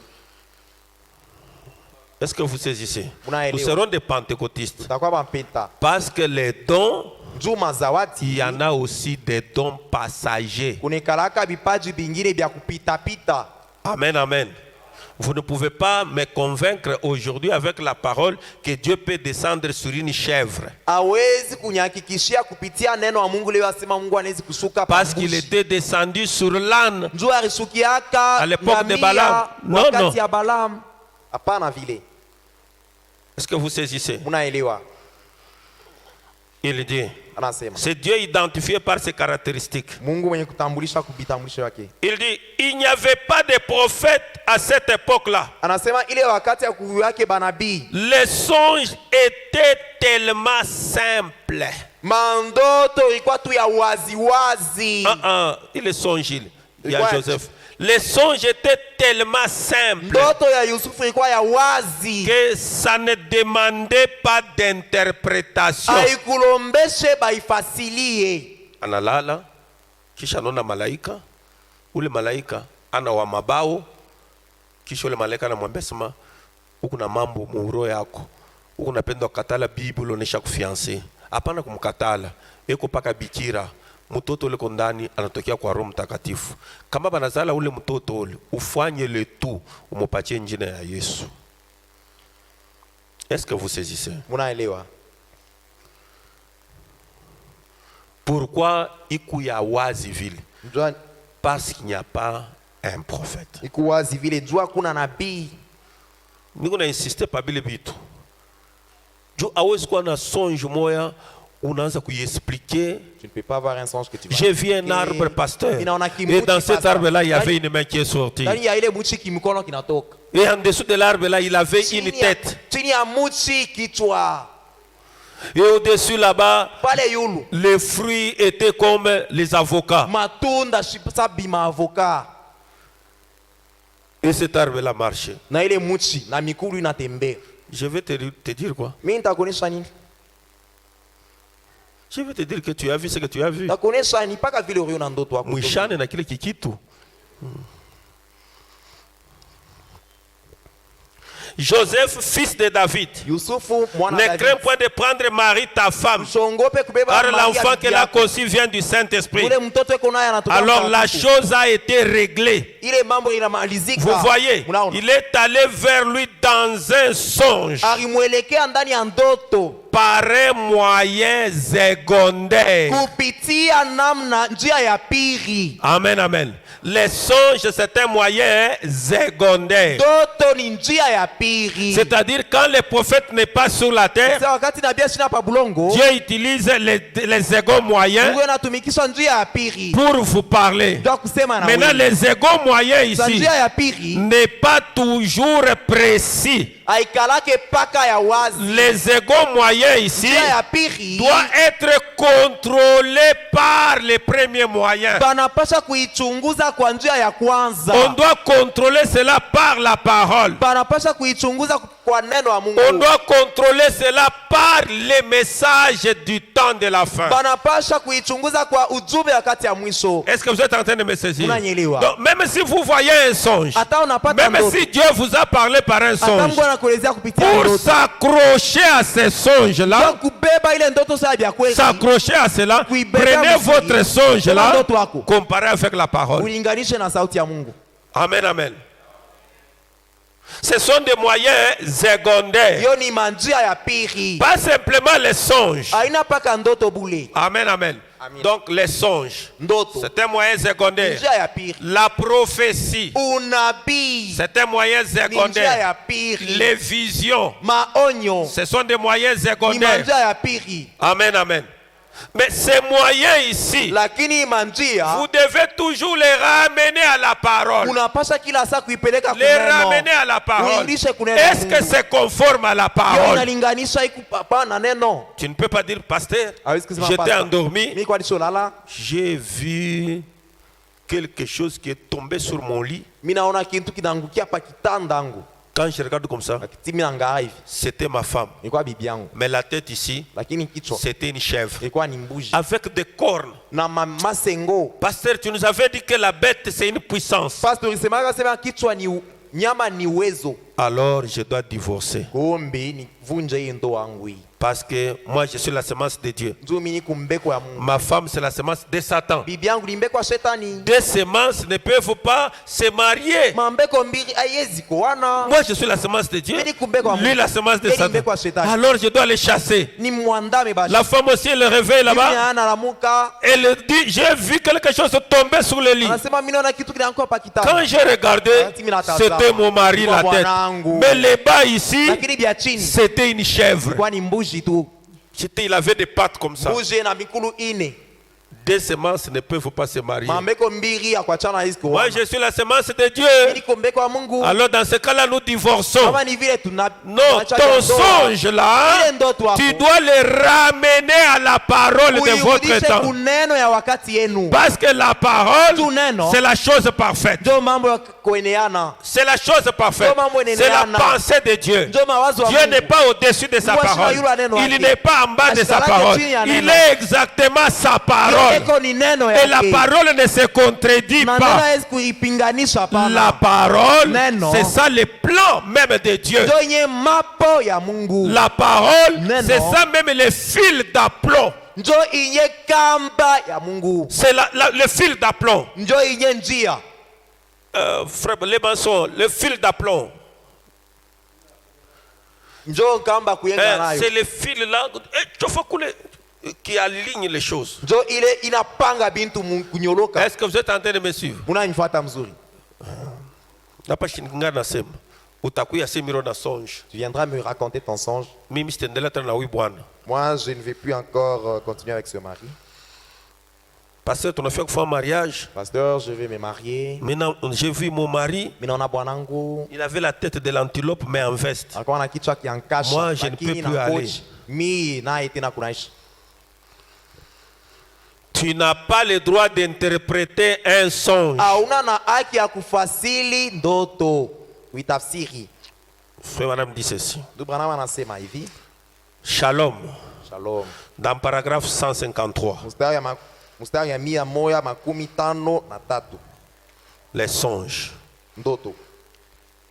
Speaker 1: Est-ce que vous saisissez?
Speaker 2: Munaelewa.
Speaker 1: Nous serons des pentecôtistes.
Speaker 2: Tutakuwa bampeta.
Speaker 1: Parce que les dons,
Speaker 2: Njuma
Speaker 1: il
Speaker 2: zawadi.
Speaker 1: y en a aussi des dons passagers.
Speaker 2: Kunekalaka bipaji bingine bya kupita pita.
Speaker 1: Amen, amen. Vous ne pouvez pas me convaincre aujourd'hui avec la parole que Dieu peut descendre sur une chèvre.
Speaker 2: Hawezi kunyakikishia kupitia neno wa Mungu leo asema Mungu anawezi kushuka
Speaker 1: Parce qu'il
Speaker 2: pambushi.
Speaker 1: était descendu sur l'âne.
Speaker 2: Njoo alisukiaka
Speaker 1: À l'époque de
Speaker 2: ngamia
Speaker 1: Balaam. Non,
Speaker 2: wakati
Speaker 1: non.
Speaker 2: ya Balaam. Hapana vile.
Speaker 1: Est-ce que vous saisissez?
Speaker 2: Munaelewa?
Speaker 1: Il dit,
Speaker 2: Anasema
Speaker 1: c'est Dieu identifié par ses caractéristiques.
Speaker 2: Mungu mwenye kutambulisha kubitambulisho yake.
Speaker 1: Il dit, il n'y avait pas de prophète à cette époque-là.
Speaker 2: Anasema ile wakati ya kuyu yake banabii.
Speaker 1: Les songes étaient tellement simples.
Speaker 2: Mandoto ilikuwa tu ya wazi wazi.
Speaker 1: Il est songe, il y a
Speaker 2: Ouais.
Speaker 1: Joseph. Les songes étaient tellement simples
Speaker 2: Ndoto ya Yusufu ilikuwa ya wazi.
Speaker 1: que ça ne demandait pas d'interprétation.
Speaker 2: Haikulombeshe baifasilie.
Speaker 1: Analala, kisha anaona malaika. Ule malaika ana wa mabao. Kisha ule malaika anamwambia sema, huku na mambo muuro yako. Huku napenda kukatala Biblia onesha kufianse. Hapana kumkatala. Eko paka bikira. Mtoto ule kondani anatokea kwa Roho Mtakatifu. Kama banazala ule mtoto ule, ufanye le tout umupatie njina ya Yesu. Est-ce que vous saisissez?
Speaker 2: Munaelewa?
Speaker 1: Pourquoi iku ya wazi vile?
Speaker 2: Njua
Speaker 1: Parce qu'il n'y a pas un prophète.
Speaker 2: iko wazi vile. Njua kuna nabii.
Speaker 1: Niko na insiste pa bile bitu. Jo awezi kuwa na songe moya unaanza kuiexpliquer.
Speaker 2: Tu ne peux pas avoir un songe que tu vas.
Speaker 1: J'ai vu un arbre, pasteur. Et dans cet arbre-là, il y avait une main qui est sortie.
Speaker 2: Ndani ya ile mchi kimkono kinatoka.
Speaker 1: Et en dessous de l'arbre-là, il avait une tête.
Speaker 2: Chini ya mchi kichwa.
Speaker 1: Et au-dessus là-bas,
Speaker 2: Pale yulu.
Speaker 1: les fruits étaient comme les avocats.
Speaker 2: Matunda shipsa bima avoka.
Speaker 1: Et cet arbre-là marchait.
Speaker 2: Na ile mchi na mikulu inatembea.
Speaker 1: Je vais te dire quoi?
Speaker 2: Mimi nitakuonesha nini?
Speaker 1: Je vais te dire que tu as vu ce que tu as vu.
Speaker 2: Nitakuonesha ni paka vile uliona ndoto yako.
Speaker 1: Mwishane na kile kikitu. Joseph, fils de David,
Speaker 2: Yusufu mwana
Speaker 1: ne
Speaker 2: David.
Speaker 1: crains point de prendre Marie ta femme,
Speaker 2: Usiongope kubeba
Speaker 1: car
Speaker 2: Maria
Speaker 1: l'enfant
Speaker 2: bibi
Speaker 1: qu'elle a
Speaker 2: yako.
Speaker 1: conçu vient du Saint-Esprit.
Speaker 2: Ule mtoto eko naye anatoka
Speaker 1: Alors la
Speaker 2: mtakatifu.
Speaker 1: chose a été réglée.
Speaker 2: Ile mambo inamalizika.
Speaker 1: Vous voyez,
Speaker 2: Munaona?
Speaker 1: il est allé vers lui dans un songe,
Speaker 2: Alimwelekea ndani ya ndoto
Speaker 1: par un moyen secondaire.
Speaker 2: kupitia namna njia ya pili.
Speaker 1: Amen, amen. Les songes, c'est un moyen secondaire.
Speaker 2: Ndoto ni njia ya pili.
Speaker 1: C'est-à-dire, quand le prophète n'est pas sur la terre,
Speaker 2: Sasa wakati nabii ashina pa bulongo,
Speaker 1: Dieu utilise les seconds moyens
Speaker 2: Mungu anatumikisha njia ya pili.
Speaker 1: pour vous parler.
Speaker 2: Ndio kusema na
Speaker 1: Maintenant,
Speaker 2: wewe.
Speaker 1: les seconds moyens
Speaker 2: Sa
Speaker 1: ici
Speaker 2: njia ya pili
Speaker 1: n'est pas toujours précis.
Speaker 2: haikalake paka ya wazi.
Speaker 1: Les seconds moyens ici
Speaker 2: Njia ya pili
Speaker 1: doit être contrôlé par les premiers moyens.
Speaker 2: banapasha kuichunguza kwa njia ya kwanza.
Speaker 1: On doit contrôler cela par la parole.
Speaker 2: Banapasha kuichunguza kwa neno la Mungu.
Speaker 1: On doit contrôler cela par les messages du temps de la fin.
Speaker 2: Banapasha kuichunguza kwa ujumbe wakati ya mwisho.
Speaker 1: Est-ce que vous êtes en train de me saisir?
Speaker 2: Unanielewa?
Speaker 1: Donc, même si vous voyez un songe,
Speaker 2: Hata unapata
Speaker 1: même
Speaker 2: ndoto,
Speaker 1: si Dieu vous a parlé par un
Speaker 2: hata
Speaker 1: songe,
Speaker 2: Mungu anakuelezea kupitia
Speaker 1: pour
Speaker 2: ndoto,
Speaker 1: s'accrocher à ces songes-là,
Speaker 2: ndio kubeba ile ndoto sasa ya kweli.
Speaker 1: s'accrocher à cela,
Speaker 2: Oui,
Speaker 1: prenez
Speaker 2: bébé,
Speaker 1: votre
Speaker 2: oui.
Speaker 1: songe-là,
Speaker 2: Ndoto wako.
Speaker 1: comparez avec la parole.
Speaker 2: Ulinganishe na sauti ya Mungu.
Speaker 1: Amen, amen. Ce sont des moyens secondaires.
Speaker 2: Hiyo ni manjia ya pili.
Speaker 1: Pas simplement les songes.
Speaker 2: Haina paka ndoto bule.
Speaker 1: Amen, amen.
Speaker 2: Amen.
Speaker 1: Donc les songes,
Speaker 2: Ndoto.
Speaker 1: c'est un moyen secondaire.
Speaker 2: Njia ya pili.
Speaker 1: La prophétie,
Speaker 2: Unabii.
Speaker 1: c'est un moyen
Speaker 2: Ni njia
Speaker 1: secondaire.
Speaker 2: ya pili.
Speaker 1: Les visions,
Speaker 2: Maonyo.
Speaker 1: ce sont des moyens
Speaker 2: Ni
Speaker 1: secondaires.
Speaker 2: manjia ya pili.
Speaker 1: Amen, amen. Mais ces moyens ici,
Speaker 2: Lakini manjia
Speaker 1: vous devez toujours les ramener à la parole.
Speaker 2: unapasha kila saa kuipeleka
Speaker 1: Les ramener à la parole.
Speaker 2: Uirudishe kunena la
Speaker 1: Est-ce que
Speaker 2: Mungu.
Speaker 1: c'est conforme à la
Speaker 2: Hiyo
Speaker 1: parole?
Speaker 2: inalinganisha ikupapa na neno.
Speaker 1: Tu ne peux pas dire, pasteur,
Speaker 2: Hawezi kusema
Speaker 1: j'étais
Speaker 2: pastor.
Speaker 1: endormi,
Speaker 2: Mimi kwa nisholala,
Speaker 1: j'ai vu quelque chose qui est tombé sur mon lit.
Speaker 2: mimi naona kitu kinaangukia pa kitandangu.
Speaker 1: Quand je regarde comme ça,
Speaker 2: Akiti mimi naangaa hivi.
Speaker 1: c'était ma femme.
Speaker 2: Ilikuwa bibi yangu.
Speaker 1: Mais la tête ici,
Speaker 2: Lakini kichwa
Speaker 1: c'était une chèvre.
Speaker 2: ilikuwa ni mbuzi.
Speaker 1: Avec des cornes.
Speaker 2: Na masengo.
Speaker 1: Pasteur, tu nous avais dit que la bête, c'est une puissance.
Speaker 2: Pastor ulisema sema kichwa ni nyama ni uwezo.
Speaker 1: Alors, je dois divorcer.
Speaker 2: Kumbe ni vunje hii ndoa yangu hii.
Speaker 1: Parce que moi, je suis la semence de Dieu.
Speaker 2: Ndio mimi kumbeko ya Mungu.
Speaker 1: Ma femme, c'est la semence de Satan.
Speaker 2: Bibi yangu ni mbeko ya shetani.
Speaker 1: Deux semences ne peuvent pas se marier.
Speaker 2: Mambeko mbili haiwezi kuana.
Speaker 1: Moi, je suis la semence de Dieu. Lui, la semence de Satan. Alors, je dois les chasser.
Speaker 2: Ni mwandame bashi.
Speaker 1: La femme aussi, elle réveille là-bas.
Speaker 2: Analamuka.
Speaker 1: Elle dit, j'ai vu quelque chose tomber sur le lit.
Speaker 2: Anasema mimi naona kitu kinaanguka pa kitanda.
Speaker 1: Quand j'ai regardé, c'était mon mari la tête. Mais les bas ici,
Speaker 2: Lakini bia chini
Speaker 1: c'était une chèvre.
Speaker 2: kwa ni mbuzi tu.
Speaker 1: Il avait des pattes comme ça.
Speaker 2: Mbuzi na mikulu ine.
Speaker 1: Deux semences ne peuvent pas se marier.
Speaker 2: Mambeko mbili ya kuachana hizi kwa.
Speaker 1: Moi, je suis la semence de Dieu.
Speaker 2: Niko mbeko wa Mungu.
Speaker 1: Alors, dans ce cas-là, nous divorçons.
Speaker 2: Kama ni vile tuna
Speaker 1: Non, ton songe là,
Speaker 2: Ile ndoto wako.
Speaker 1: tu dois le ramener à la parole de votre
Speaker 2: Uirudishe
Speaker 1: temps.
Speaker 2: kuneno ya wakati yenu.
Speaker 1: Parce que la parole,
Speaker 2: Tuneno.
Speaker 1: c'est la chose parfaite.
Speaker 2: Ndio mambo ya kueneana.
Speaker 1: C'est la chose parfaite. C'est la pensée de Dieu.
Speaker 2: Ndio mawazo ya
Speaker 1: Dieu
Speaker 2: Mungu.
Speaker 1: n'est pas au-dessus de sa
Speaker 2: Mungu
Speaker 1: parole.
Speaker 2: ashina yule neno
Speaker 1: Il
Speaker 2: yake.
Speaker 1: n'est pas en bas de sa
Speaker 2: Ashina
Speaker 1: parole.
Speaker 2: yake chini ya
Speaker 1: Il
Speaker 2: neno.
Speaker 1: est exactement sa parole.
Speaker 2: Eko ni neno
Speaker 1: Et la
Speaker 2: yake.
Speaker 1: parole ne se contredit
Speaker 2: Na neno
Speaker 1: pas.
Speaker 2: hawezi kuipinganisha hapana.
Speaker 1: La parole,
Speaker 2: Neno.
Speaker 1: c'est ça le plan même de Dieu.
Speaker 2: Ndio yenye mapo ya Mungu.
Speaker 1: La parole,
Speaker 2: Neno.
Speaker 1: c'est ça même le fil d'aplomb.
Speaker 2: Njo inye kamba ya Mungu.
Speaker 1: C'est le fil d'aplomb.
Speaker 2: Njo inye njia.
Speaker 1: Frère Lebanson, le fil d'aplomb.
Speaker 2: Njo kamba kuyenga nayo.
Speaker 1: C'est le fil là qui aligne les choses.
Speaker 2: Njo ile inapanga bintu kunyoloka.
Speaker 1: Est-ce que vous êtes en train de me suivre?
Speaker 2: Unanifuata mzuri.
Speaker 1: Napa shinga nasema utakuya semiro na songe.
Speaker 2: Tu viendras me raconter ton songe.
Speaker 1: Mimi sitaendelea tena na huyu bwana.
Speaker 2: Moi, je ne vais plus encore continuer avec ce mari.
Speaker 1: Pasteur, tunafika kufanya mariage.
Speaker 2: Pasteur, je vais me marier.
Speaker 1: Maintenant, j'ai vu mon mari.
Speaker 2: Minaona bwanangu.
Speaker 1: Il avait la tête de l'antilope mais en veste.
Speaker 2: Alikuwa na kichwa kiankasha.
Speaker 1: Moi, je ne peux plus aller.
Speaker 2: Mi naye tena kunaishi.
Speaker 1: Tu n'as pas le droit d'interpréter un songe.
Speaker 2: Hauna na haki ya kufasili ndoto. Uitafsiri.
Speaker 1: Frère madame dit ceci.
Speaker 2: Ndugu Branham anasema hivi.
Speaker 1: Shalom.
Speaker 2: Shalom.
Speaker 1: Dans paragraphe 153.
Speaker 2: Mstari ya 153.
Speaker 1: Les songes.
Speaker 2: Ndoto.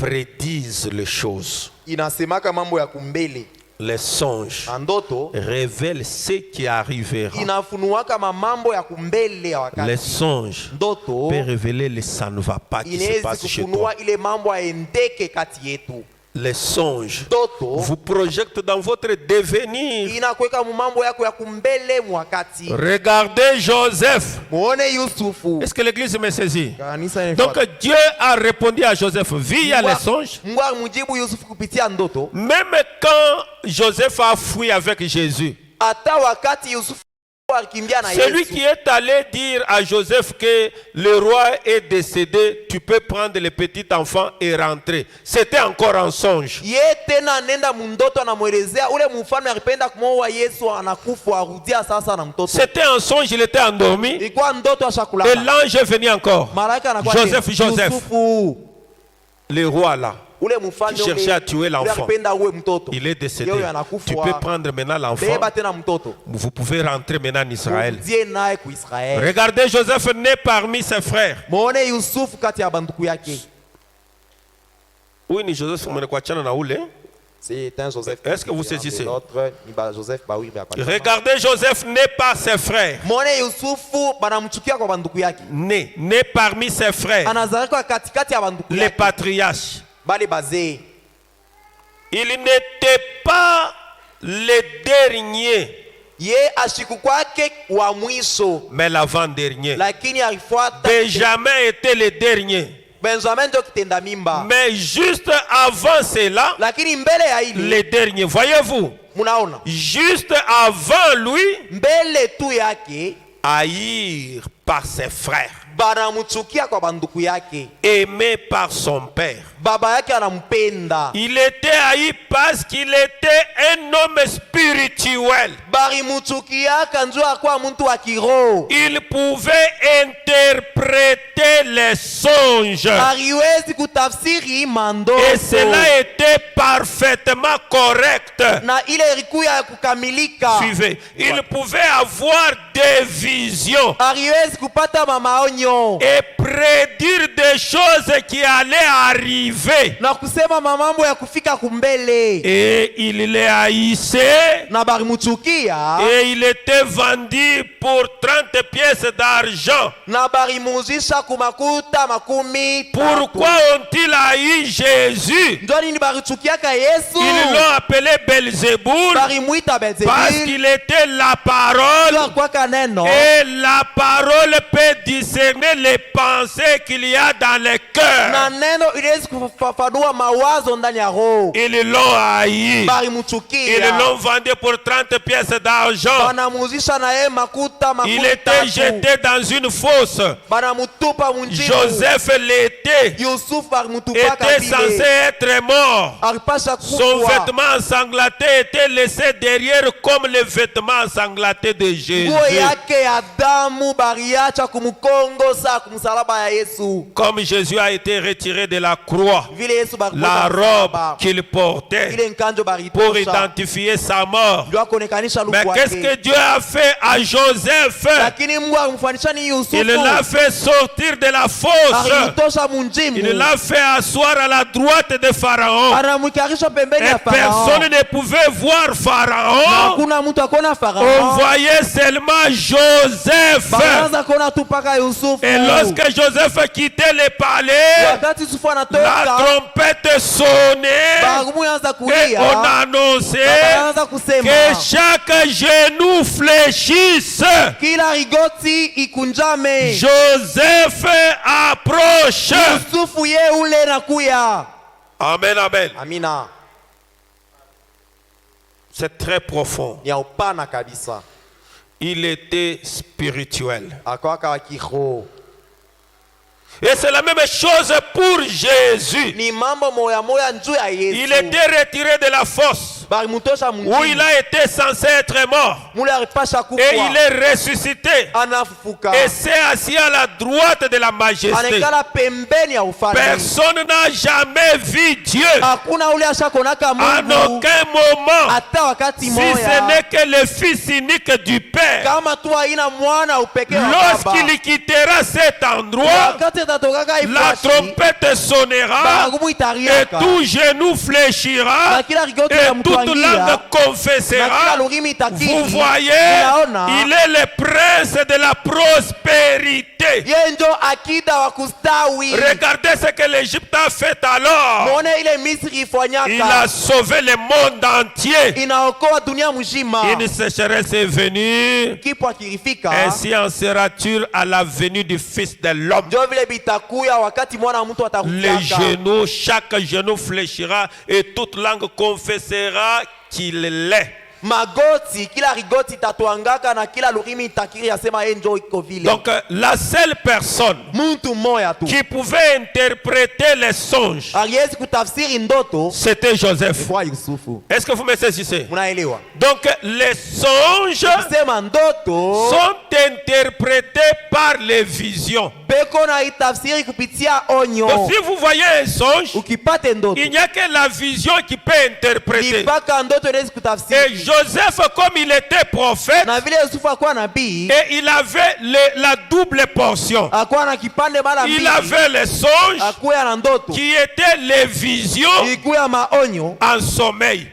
Speaker 1: prédisent les choses.
Speaker 2: inasemaka mambo ya kumbele.
Speaker 1: Les songes
Speaker 2: Na ndoto
Speaker 1: révèlent ce qui arrivera.
Speaker 2: inafunuaka mambo ya kumbele ya wakati.
Speaker 1: Les songes
Speaker 2: Ndoto
Speaker 1: peuvent révéler le ça ne va pas qui se
Speaker 2: inawezi
Speaker 1: passe chez toi.
Speaker 2: kufunua ile mambo aendeke kati yetu.
Speaker 1: Les songes
Speaker 2: Ndoto
Speaker 1: vous projettent dans votre devenir.
Speaker 2: inakweka mambo yako ya kumbele mwakati.
Speaker 1: Regardez Joseph.
Speaker 2: Muone Yusufu.
Speaker 1: Est-ce que l'église me saisit?
Speaker 2: Kanisa
Speaker 1: Donc
Speaker 2: inafuata.
Speaker 1: Dieu a répondu à Joseph via les songes.
Speaker 2: Mungu alimjibu Yusufu kupitia ndoto.
Speaker 1: Même quand Joseph a fui avec Jésus,
Speaker 2: Hata wakati Yusufu alikimbia na
Speaker 1: celui
Speaker 2: Yesu.
Speaker 1: qui est allé dire à Joseph que le roi est décédé, tu peux prendre le petit enfant et rentrer. C'était encore un songe.
Speaker 2: Ye tena nenda mundoto anamwelezea ule mfalme alipenda kumwoa Yesu anakufa arudia sasa na mtoto.
Speaker 1: C'était un songe, il était endormi.
Speaker 2: Ilikuwa ndoto
Speaker 1: Et
Speaker 2: ashakulala.
Speaker 1: l'ange est venu encore.
Speaker 2: Malaika anakuwa
Speaker 1: Joseph, Joseph.
Speaker 2: Yusufu.
Speaker 1: Le roi là,
Speaker 2: Ule mfalme
Speaker 1: qui cherchait à tuer l'enfant,
Speaker 2: alipenda uwe mtoto.
Speaker 1: il est décédé.
Speaker 2: Yeye anakufa.
Speaker 1: Tu peux prendre maintenant l'enfant.
Speaker 2: Beba tena mtoto.
Speaker 1: Vous pouvez rentrer maintenant en Israël.
Speaker 2: Urudie naye ku Israeli.
Speaker 1: Regardez Joseph né parmi ses frères.
Speaker 2: Muone Yusufu kati ya banduku yake.
Speaker 1: Oui, ni Joseph mwenekuachana na ule.
Speaker 2: C'est un Joseph.
Speaker 1: Est-ce que vous saisissez?
Speaker 2: L'autre ni ba Joseph ba oui ba.
Speaker 1: Regardez Joseph né par ses frères.
Speaker 2: Muone Yusufu banamchukia kwa banduku yake.
Speaker 1: Né parmi ses frères.
Speaker 2: Anazalika katikati ya banduku
Speaker 1: Les
Speaker 2: yake.
Speaker 1: patriarches.
Speaker 2: Bale bazee.
Speaker 1: Il n'était pas le dernier,
Speaker 2: Ye ashiku kwake wa mwisho.
Speaker 1: mais l'avant-dernier.
Speaker 2: Lakini alifuata
Speaker 1: Benjamin était le dernier.
Speaker 2: Benjamin ndio kitenda mimba.
Speaker 1: Mais juste avant cela,
Speaker 2: Lakini mbele ya hili
Speaker 1: le dernier. Voyez-vous,
Speaker 2: munaona
Speaker 1: juste avant lui,
Speaker 2: mbele tu yake
Speaker 1: haïr par ses frères,
Speaker 2: banamchukia kwa banduku yake.
Speaker 1: aimé par son père.
Speaker 2: Baba yake anampenda.
Speaker 1: Il était haï parce qu'il était un homme spirituel.
Speaker 2: Barimuchukiaka njoo akuwa mtu wa kiroho.
Speaker 1: Il pouvait interpréter les songes.
Speaker 2: Hariwezi kutafsiri mandoto.
Speaker 1: Et cela était parfaitement correct.
Speaker 2: Na ile ilikuwa ya kukamilika.
Speaker 1: Suivez. Il pouvait avoir des visions
Speaker 2: Hariwezi kupata mamaonyo.
Speaker 1: et prédire des choses qui allaient arriver.
Speaker 2: Na kusema mamambo ya kufika kumbele.
Speaker 1: Et il les haïssait.
Speaker 2: Na barimuchukia.
Speaker 1: Et il était vendu pour 30 pièces d'argent.
Speaker 2: Na barimuzisha kumakuta makumi.
Speaker 1: Pourquoi ont-ils haï Jésus?
Speaker 2: Ndio nini barichukiaka Yesu?
Speaker 1: Ils l'ont appelé Belzéboul
Speaker 2: Barimuita
Speaker 1: parce
Speaker 2: Belzebul.
Speaker 1: qu'il était la parole.
Speaker 2: Kwa kaneno.
Speaker 1: Et la parole peut discerner les pensées qu'il y a dans les cœurs.
Speaker 2: Na neno inaweza kufafanua mawazo ndani ya roho.
Speaker 1: Ils l'ont haï. Ils
Speaker 2: Barimuchukia.
Speaker 1: l'ont vendu pour 30 pièces d'argent.
Speaker 2: Banamuzisha na yeye makuta makumi
Speaker 1: Il était jeté dans une fosse.
Speaker 2: Banamutupa munjimu.
Speaker 1: Joseph l'était.
Speaker 2: Yusuf barimutupaka
Speaker 1: Était censé
Speaker 2: vile.
Speaker 1: être mort.
Speaker 2: Alipasha
Speaker 1: Son
Speaker 2: kufa.
Speaker 1: vêtement ensanglanté était laissé derrière comme le vêtement ensanglanté de Jésus.
Speaker 2: Nguo yake ya damu bariacha kumukongo saa kumsalaba ya Yesu.
Speaker 1: Comme Jésus a été retiré de la croix,
Speaker 2: Vile Yesu
Speaker 1: la robe qu'il portait
Speaker 2: ile nkanjo
Speaker 1: pour
Speaker 2: baritosha.
Speaker 1: identifier sa mort.
Speaker 2: Ndio akonekanisha
Speaker 1: Mais
Speaker 2: luku
Speaker 1: qu'est-ce que
Speaker 2: wake.
Speaker 1: Dieu a fait à Joseph?
Speaker 2: Lakini Mungu alimfanisha ni Yusufu.
Speaker 1: Il l'a fait sortir de la fosse.
Speaker 2: Alimtosha munjimu.
Speaker 1: Il l'a fait asseoir à la droite de Pharaon.
Speaker 2: Anamwikarisha pembeni
Speaker 1: Et
Speaker 2: ya Farao.
Speaker 1: personne ne pouvait voir
Speaker 2: Na
Speaker 1: Pharaon.
Speaker 2: hakuna mtu akona
Speaker 1: On
Speaker 2: Farao.
Speaker 1: voyait seulement Joseph.
Speaker 2: Banaanza kuona tu paka Yusufu.
Speaker 1: Et lorsque Joseph quittait le palais,
Speaker 2: Wakati Yusufu
Speaker 1: la
Speaker 2: anatoka,
Speaker 1: trompette sonnait
Speaker 2: baragumu yaanza
Speaker 1: et
Speaker 2: kulia.
Speaker 1: on annonçait
Speaker 2: Banaanza kusema
Speaker 1: que chaque genou fléchisse.
Speaker 2: kila rigoti ikunjame.
Speaker 1: Joseph approche.
Speaker 2: Yusufu ye ule nakuya.
Speaker 1: Amen, amen.
Speaker 2: Amina.
Speaker 1: C'est très profond.
Speaker 2: Ni ya upana kabisa.
Speaker 1: Il était spirituel.
Speaker 2: Akwaka wa kiroho.
Speaker 1: Et c'est la même chose pour Jésus.
Speaker 2: Ni mambo moya moya njuu ya Yesu.
Speaker 1: Il était retiré de la fosse.
Speaker 2: balimutosha
Speaker 1: où il
Speaker 2: munjini
Speaker 1: a été censé être mort.
Speaker 2: mule alipasha
Speaker 1: Et il
Speaker 2: kufa
Speaker 1: est ressuscité.
Speaker 2: anafufuka
Speaker 1: Et c'est assis à la droite de la majesté.
Speaker 2: anekala pembeni ya ufalme.
Speaker 1: Personne n'a jamais vu Dieu.
Speaker 2: Hakuna ule ashakonaka
Speaker 1: En
Speaker 2: Mungu
Speaker 1: aucun moment.
Speaker 2: hata wakati
Speaker 1: Si
Speaker 2: moya
Speaker 1: ce n'est que le Fils unique du Père.
Speaker 2: kama tu haina mwana upekee wa baba.
Speaker 1: Lorsqu'il quittera cet endroit,
Speaker 2: Wakati atatokaka
Speaker 1: la
Speaker 2: ifashi
Speaker 1: trompette sonnera
Speaker 2: baragumu
Speaker 1: et
Speaker 2: itariaka
Speaker 1: tout genou fléchira
Speaker 2: na kila rigoti
Speaker 1: et
Speaker 2: ya
Speaker 1: toute langue
Speaker 2: mtwangia na kila
Speaker 1: confessera.
Speaker 2: lugimi itakiri.
Speaker 1: Vous voyez,
Speaker 2: Unaona
Speaker 1: il est le prince de la prospérité.
Speaker 2: yeye ndio akida wa kustawi.
Speaker 1: Regardez ce que l'Égypte a fait alors.
Speaker 2: Muone ile Misri
Speaker 1: Il a
Speaker 2: ifanyaka
Speaker 1: sauvé le monde entier.
Speaker 2: inaokoa dunia mzima.
Speaker 1: Une sécheresse est venue.
Speaker 2: Kipwa kirifika
Speaker 1: Ainsi en sera-t-il à la venue du Fils de l'homme.
Speaker 2: ndio vile bitakuya wakati mwana wa mtu
Speaker 1: Les
Speaker 2: atakufiaka.
Speaker 1: genoux, chaque genou fléchira et toute langue confessera qu'il l'est.
Speaker 2: Magoti kila rigoti tatuangaka na kila lugimi itakiri yasema yeye ndio iko vile.
Speaker 1: Donc la seule personne
Speaker 2: Mtu mmoja tu
Speaker 1: qui pouvait interpréter les songes,
Speaker 2: aliwezi kutafsiri ndoto
Speaker 1: c'était Joseph.
Speaker 2: kwa Yusufu.
Speaker 1: Est-ce que vous me saisissez?
Speaker 2: Unaelewa?
Speaker 1: Donc les songes
Speaker 2: Sema ndoto
Speaker 1: sont interprétés par les visions.
Speaker 2: beko na itafsiri kupitia onyo.
Speaker 1: Donc si vous voyez un songe,
Speaker 2: Ukipate ndoto
Speaker 1: il n'y a que la vision qui peut interpréter.
Speaker 2: mpaka ndoto inawezi
Speaker 1: Et
Speaker 2: kutafsiri.
Speaker 1: Joseph, comme il était prophète,
Speaker 2: Na vile Yusufu akuwa nabii
Speaker 1: et il avait la double portion.
Speaker 2: akuwa na kipande mara
Speaker 1: Il
Speaker 2: mbili,
Speaker 1: avait les songes
Speaker 2: akuya na ndoto
Speaker 1: qui étaient les visions
Speaker 2: ikuya maonyo
Speaker 1: en sommeil.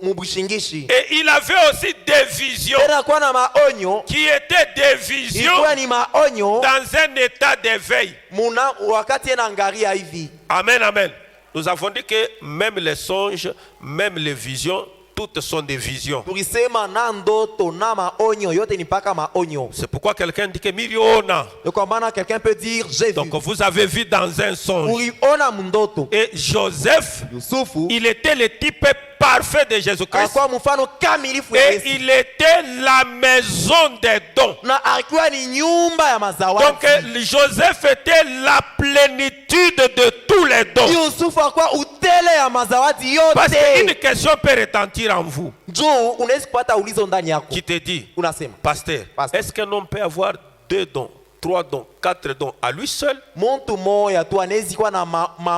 Speaker 2: mubushingishi.
Speaker 1: Et il avait aussi des visions
Speaker 2: Tena akuwa na maonyo
Speaker 1: qui étaient des visions
Speaker 2: ikuwa ni maonyo
Speaker 1: dans un état d'éveil.
Speaker 2: muna wakati ena angaria hivi.
Speaker 1: Amen, amen. Nous avons dit que même les songes, même les visions, toutes sont des visions.
Speaker 2: Tulisema na ndoto na maonyo yote ni mpaka maonyo.
Speaker 1: C'est pourquoi quelqu'un dit que miliona.
Speaker 2: Ndio kwa maana quelqu'un peut dire j'ai vu.
Speaker 1: Donc vous avez vu dans un songe.
Speaker 2: Uliona mndoto.
Speaker 1: Et Joseph,
Speaker 2: Yusufu
Speaker 1: il était le type parfait de Jésus-Christ.
Speaker 2: alikuwa mfano kamilifu ya
Speaker 1: Et
Speaker 2: Yesu.
Speaker 1: il était la maison des dons.
Speaker 2: Na alikuwa ni nyumba ya mazawadi.
Speaker 1: Donc Joseph était la plénitude de tous les dons.
Speaker 2: Yusufu alikuwa utele ya mazawadi
Speaker 1: Parce qu'une
Speaker 2: yote.
Speaker 1: question peut retentir en vous.
Speaker 2: Juu unaweza kupata ulizo ndani yako.
Speaker 1: Qui te dit,
Speaker 2: Unasema,
Speaker 1: pasteur,
Speaker 2: Pasteur.
Speaker 1: est-ce qu'un homme peut avoir 2 dons, 3 dons, 4 dons à lui seul?
Speaker 2: mtu moya tu anaweza kuwa na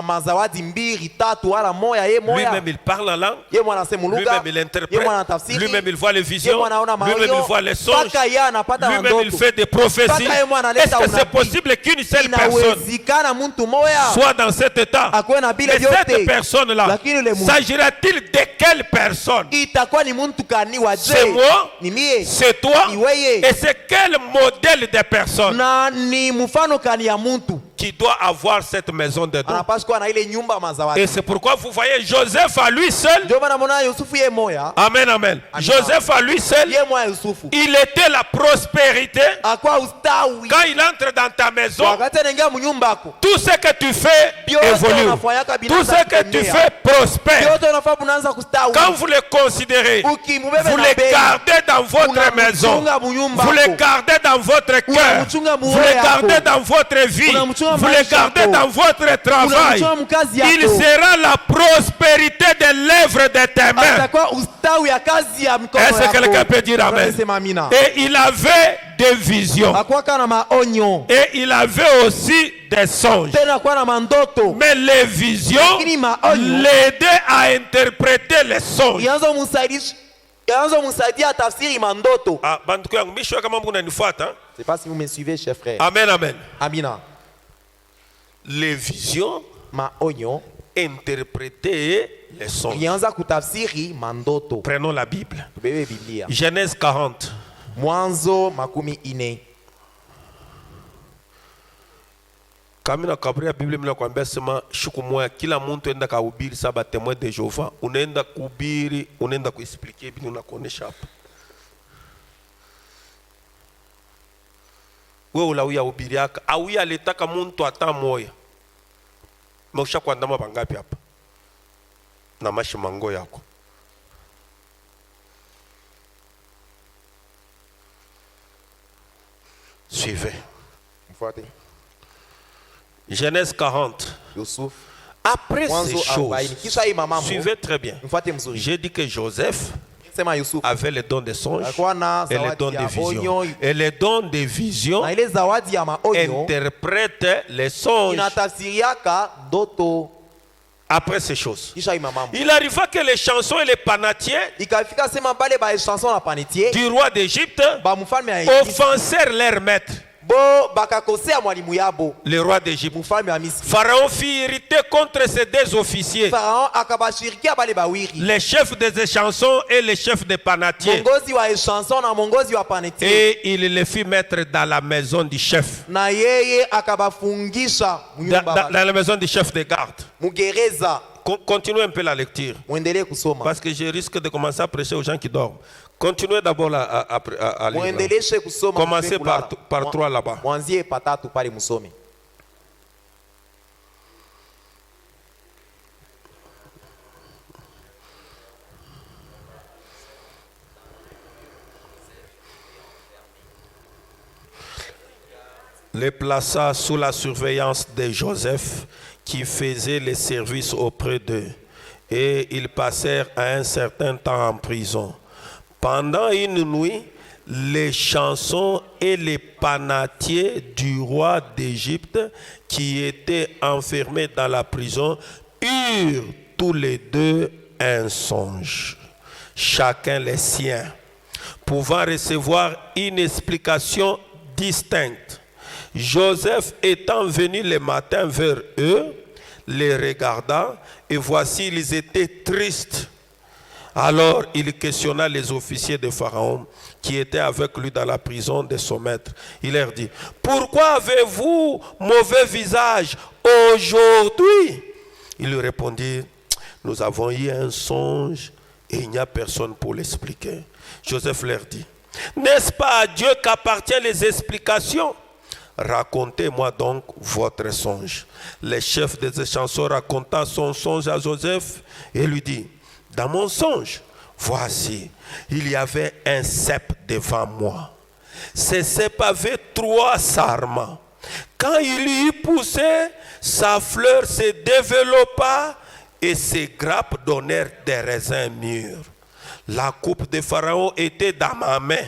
Speaker 2: mazawadi mbili tatu wala moya ye moya.
Speaker 1: Lui-même il parle en langue.
Speaker 2: Ye mwana anasema lugha.
Speaker 1: Lui-même il
Speaker 2: Ye
Speaker 1: interprète.
Speaker 2: mwana anatafsiri.
Speaker 1: Lui-même il voit les
Speaker 2: Ye
Speaker 1: visions.
Speaker 2: mwana anaona
Speaker 1: Lui-même il voit les songes.
Speaker 2: Mpaka yeye anapata
Speaker 1: Lui-même il
Speaker 2: ndoto.
Speaker 1: fait des prophéties.
Speaker 2: Mpaka yeye mwana
Speaker 1: Est-ce
Speaker 2: analeta
Speaker 1: que c'est
Speaker 2: unabii.
Speaker 1: possible qu'une seule personne
Speaker 2: Inawezekana mtu moya
Speaker 1: soit dans cet état?
Speaker 2: akuwe na bile
Speaker 1: Mais cette
Speaker 2: vyote.
Speaker 1: personne-là,
Speaker 2: Lakini ule Mungu
Speaker 1: s'agira-t-il de quelle personne?
Speaker 2: itakuwa ni mtu kani wa
Speaker 1: C'est
Speaker 2: je?
Speaker 1: moi,
Speaker 2: Ni mie.
Speaker 1: c'est toi,
Speaker 2: Ni weye.
Speaker 1: et c'est quel modèle de personne
Speaker 2: Na ni mfano kani ya mtu
Speaker 1: qui doit avoir cette maison de dons?
Speaker 2: anapaswa kuwa na ile nyumba ya
Speaker 1: Et
Speaker 2: mazawadi.
Speaker 1: c'est pourquoi vous voyez Joseph à lui seul.
Speaker 2: Ndio maana mwana Yusufu ye moya.
Speaker 1: Amen, amen. Joseph à lui seul,
Speaker 2: Ye moya Yusufu.
Speaker 1: il était la prospérité.
Speaker 2: Akwa ustawi.
Speaker 1: Quand il entre dans ta maison,
Speaker 2: Wakati anaingia mnyumba yako.
Speaker 1: tout ce que tu fais
Speaker 2: Biote
Speaker 1: évolue.
Speaker 2: unafanyaka
Speaker 1: Tout
Speaker 2: binadamu
Speaker 1: ce que tu
Speaker 2: kutembea.
Speaker 1: fais prospère.
Speaker 2: Yote unafaa kunaanza kustawi.
Speaker 1: Quand vous les considérez,
Speaker 2: Ukimubebe
Speaker 1: vous
Speaker 2: na
Speaker 1: les
Speaker 2: bei.
Speaker 1: gardez dans votre maison.
Speaker 2: Unamchunga munyumba
Speaker 1: Vous les
Speaker 2: yako.
Speaker 1: gardez dans votre cœur.
Speaker 2: Unamchunga
Speaker 1: Vous
Speaker 2: muoyo
Speaker 1: les
Speaker 2: yako.
Speaker 1: gardez dans votre vie.
Speaker 2: Unamchunga
Speaker 1: Vous les
Speaker 2: maisha
Speaker 1: gardez
Speaker 2: yako.
Speaker 1: dans votre travail.
Speaker 2: Unamchunga mkazi yako.
Speaker 1: Il sera la prospérité de l'œuvre de tes mains.
Speaker 2: Atakuwa ustawi ya kazi ya mikono
Speaker 1: Est-ce que
Speaker 2: yako.
Speaker 1: quelqu'un peut dire amen?
Speaker 2: Sema amina.
Speaker 1: Et il avait des visions.
Speaker 2: Akuwa kana maonyo.
Speaker 1: Et il avait aussi des songes.
Speaker 2: Tena akuwa na mandoto.
Speaker 1: Mais les visions
Speaker 2: Lakini maonyo
Speaker 1: l'aidaient à interpréter les songes.
Speaker 2: Yanzo msaidia tafsiri mandoto.
Speaker 1: Ah, banduku yangu, mimi kama Mungu ananifuata.
Speaker 2: Je sais pas si vous me suivez, chers frères.
Speaker 1: Amen, amen.
Speaker 2: Amina.
Speaker 1: Les visions
Speaker 2: Maonyo
Speaker 1: interprétaient les songes.
Speaker 2: ilianza kutafsiri mandoto.
Speaker 1: Prenons la Bible.
Speaker 2: Tubebe Biblia.
Speaker 1: Genèse 40.
Speaker 2: Mwanzo 40.
Speaker 1: Kamina kaburi ya Biblia mnakwambia sema siku moja kila mtu enda kuhubiri saba témoin de Jehova. Unaenda kuhubiri, unaenda kuexpliquer bila unakuonesha hapa. Wewe ulauya hubiri yako, auya alitaka mtu hata moya. Mausha kuandama bangapi hapa? Na mashimango yako. Suivez.
Speaker 2: Mfuate.
Speaker 1: Genèse 40.
Speaker 2: Yusuf.
Speaker 1: Après ces
Speaker 2: Mwanzo 40.
Speaker 1: choses,
Speaker 2: Kisha hii mamambo,
Speaker 1: suivez très bien.
Speaker 2: mfuate mzuri.
Speaker 1: J'ai dit que Joseph
Speaker 2: Sema Yusufu
Speaker 1: avait les dons des songes
Speaker 2: alikuwa na
Speaker 1: et les
Speaker 2: zawadi
Speaker 1: dons des
Speaker 2: ya
Speaker 1: visions.
Speaker 2: onyo,
Speaker 1: Et les dons des visions
Speaker 2: na ile zawadi ya maonyo
Speaker 1: interprètent les songes
Speaker 2: inatafsiriaka ndoto.
Speaker 1: après ces choses.
Speaker 2: Kisha hii mamambo
Speaker 1: Il arriva que les chansons et les panatiers
Speaker 2: ikafika sema bale ba chanson na panetier
Speaker 1: du roi d'Égypte
Speaker 2: ba mfalme ya Misri
Speaker 1: offensèrent leur maître,
Speaker 2: bo bakakosea mwalimu yabo
Speaker 1: le roi d'Égypte.
Speaker 2: mfalme wa Misri.
Speaker 1: Pharaon fut irrité contre ces deux officiers,
Speaker 2: Farao akabashirikia bale bawiri,
Speaker 1: les chefs des chansons et les chefs des panatiers,
Speaker 2: mongozi wa chanson na mongozi wa panetier,
Speaker 1: et il les fit mettre dans la maison du chef,
Speaker 2: na yeye akabafungisha
Speaker 1: dans la maison du chef de garde.
Speaker 2: mugereza.
Speaker 1: Continuez un peu la lecture,
Speaker 2: Muendelee kusoma,
Speaker 1: parce que je risque de commencer à prêcher aux gens qui dorment. Continuez d'abord à lire.
Speaker 2: muendeleshe kusoma.
Speaker 1: Commencez
Speaker 2: Kulala.
Speaker 1: par 3 là-bas.
Speaker 2: Mwanzie patatu pale musome.
Speaker 1: Les plaça sous la surveillance de Joseph, qui faisait les services auprès d'eux, et ils passèrent un certain temps en prison. Pendant une nuit, les chansons et les panatiers du roi d'Égypte, qui étaient enfermés dans la prison, eurent tous les deux un songe, chacun les siens, pouvant recevoir une explication distincte. Joseph étant venu le matin vers eux, les regarda, et voici, ils étaient tristes. Alors il questionna les officiers de Pharaon qui étaient avec lui dans la prison de son maître. Il leur dit: pourquoi avez-vous mauvais visage aujourd'hui? Ils lui répondirent: nous avons eu un songe et il n'y a personne pour l'expliquer. Joseph leur dit: n'est-ce pas à Dieu qu'appartiennent les explications? Racontez-moi donc votre songe. Le chef des chansons raconta son songe à Joseph et lui dit: dans mon songe, voici, il y avait un cep devant moi. Ce cep avait 3 sarments. Quand il y poussé, sa fleur se développa et ses grappes donnèrent des raisins mûrs. La coupe de Pharaon était dans ma main.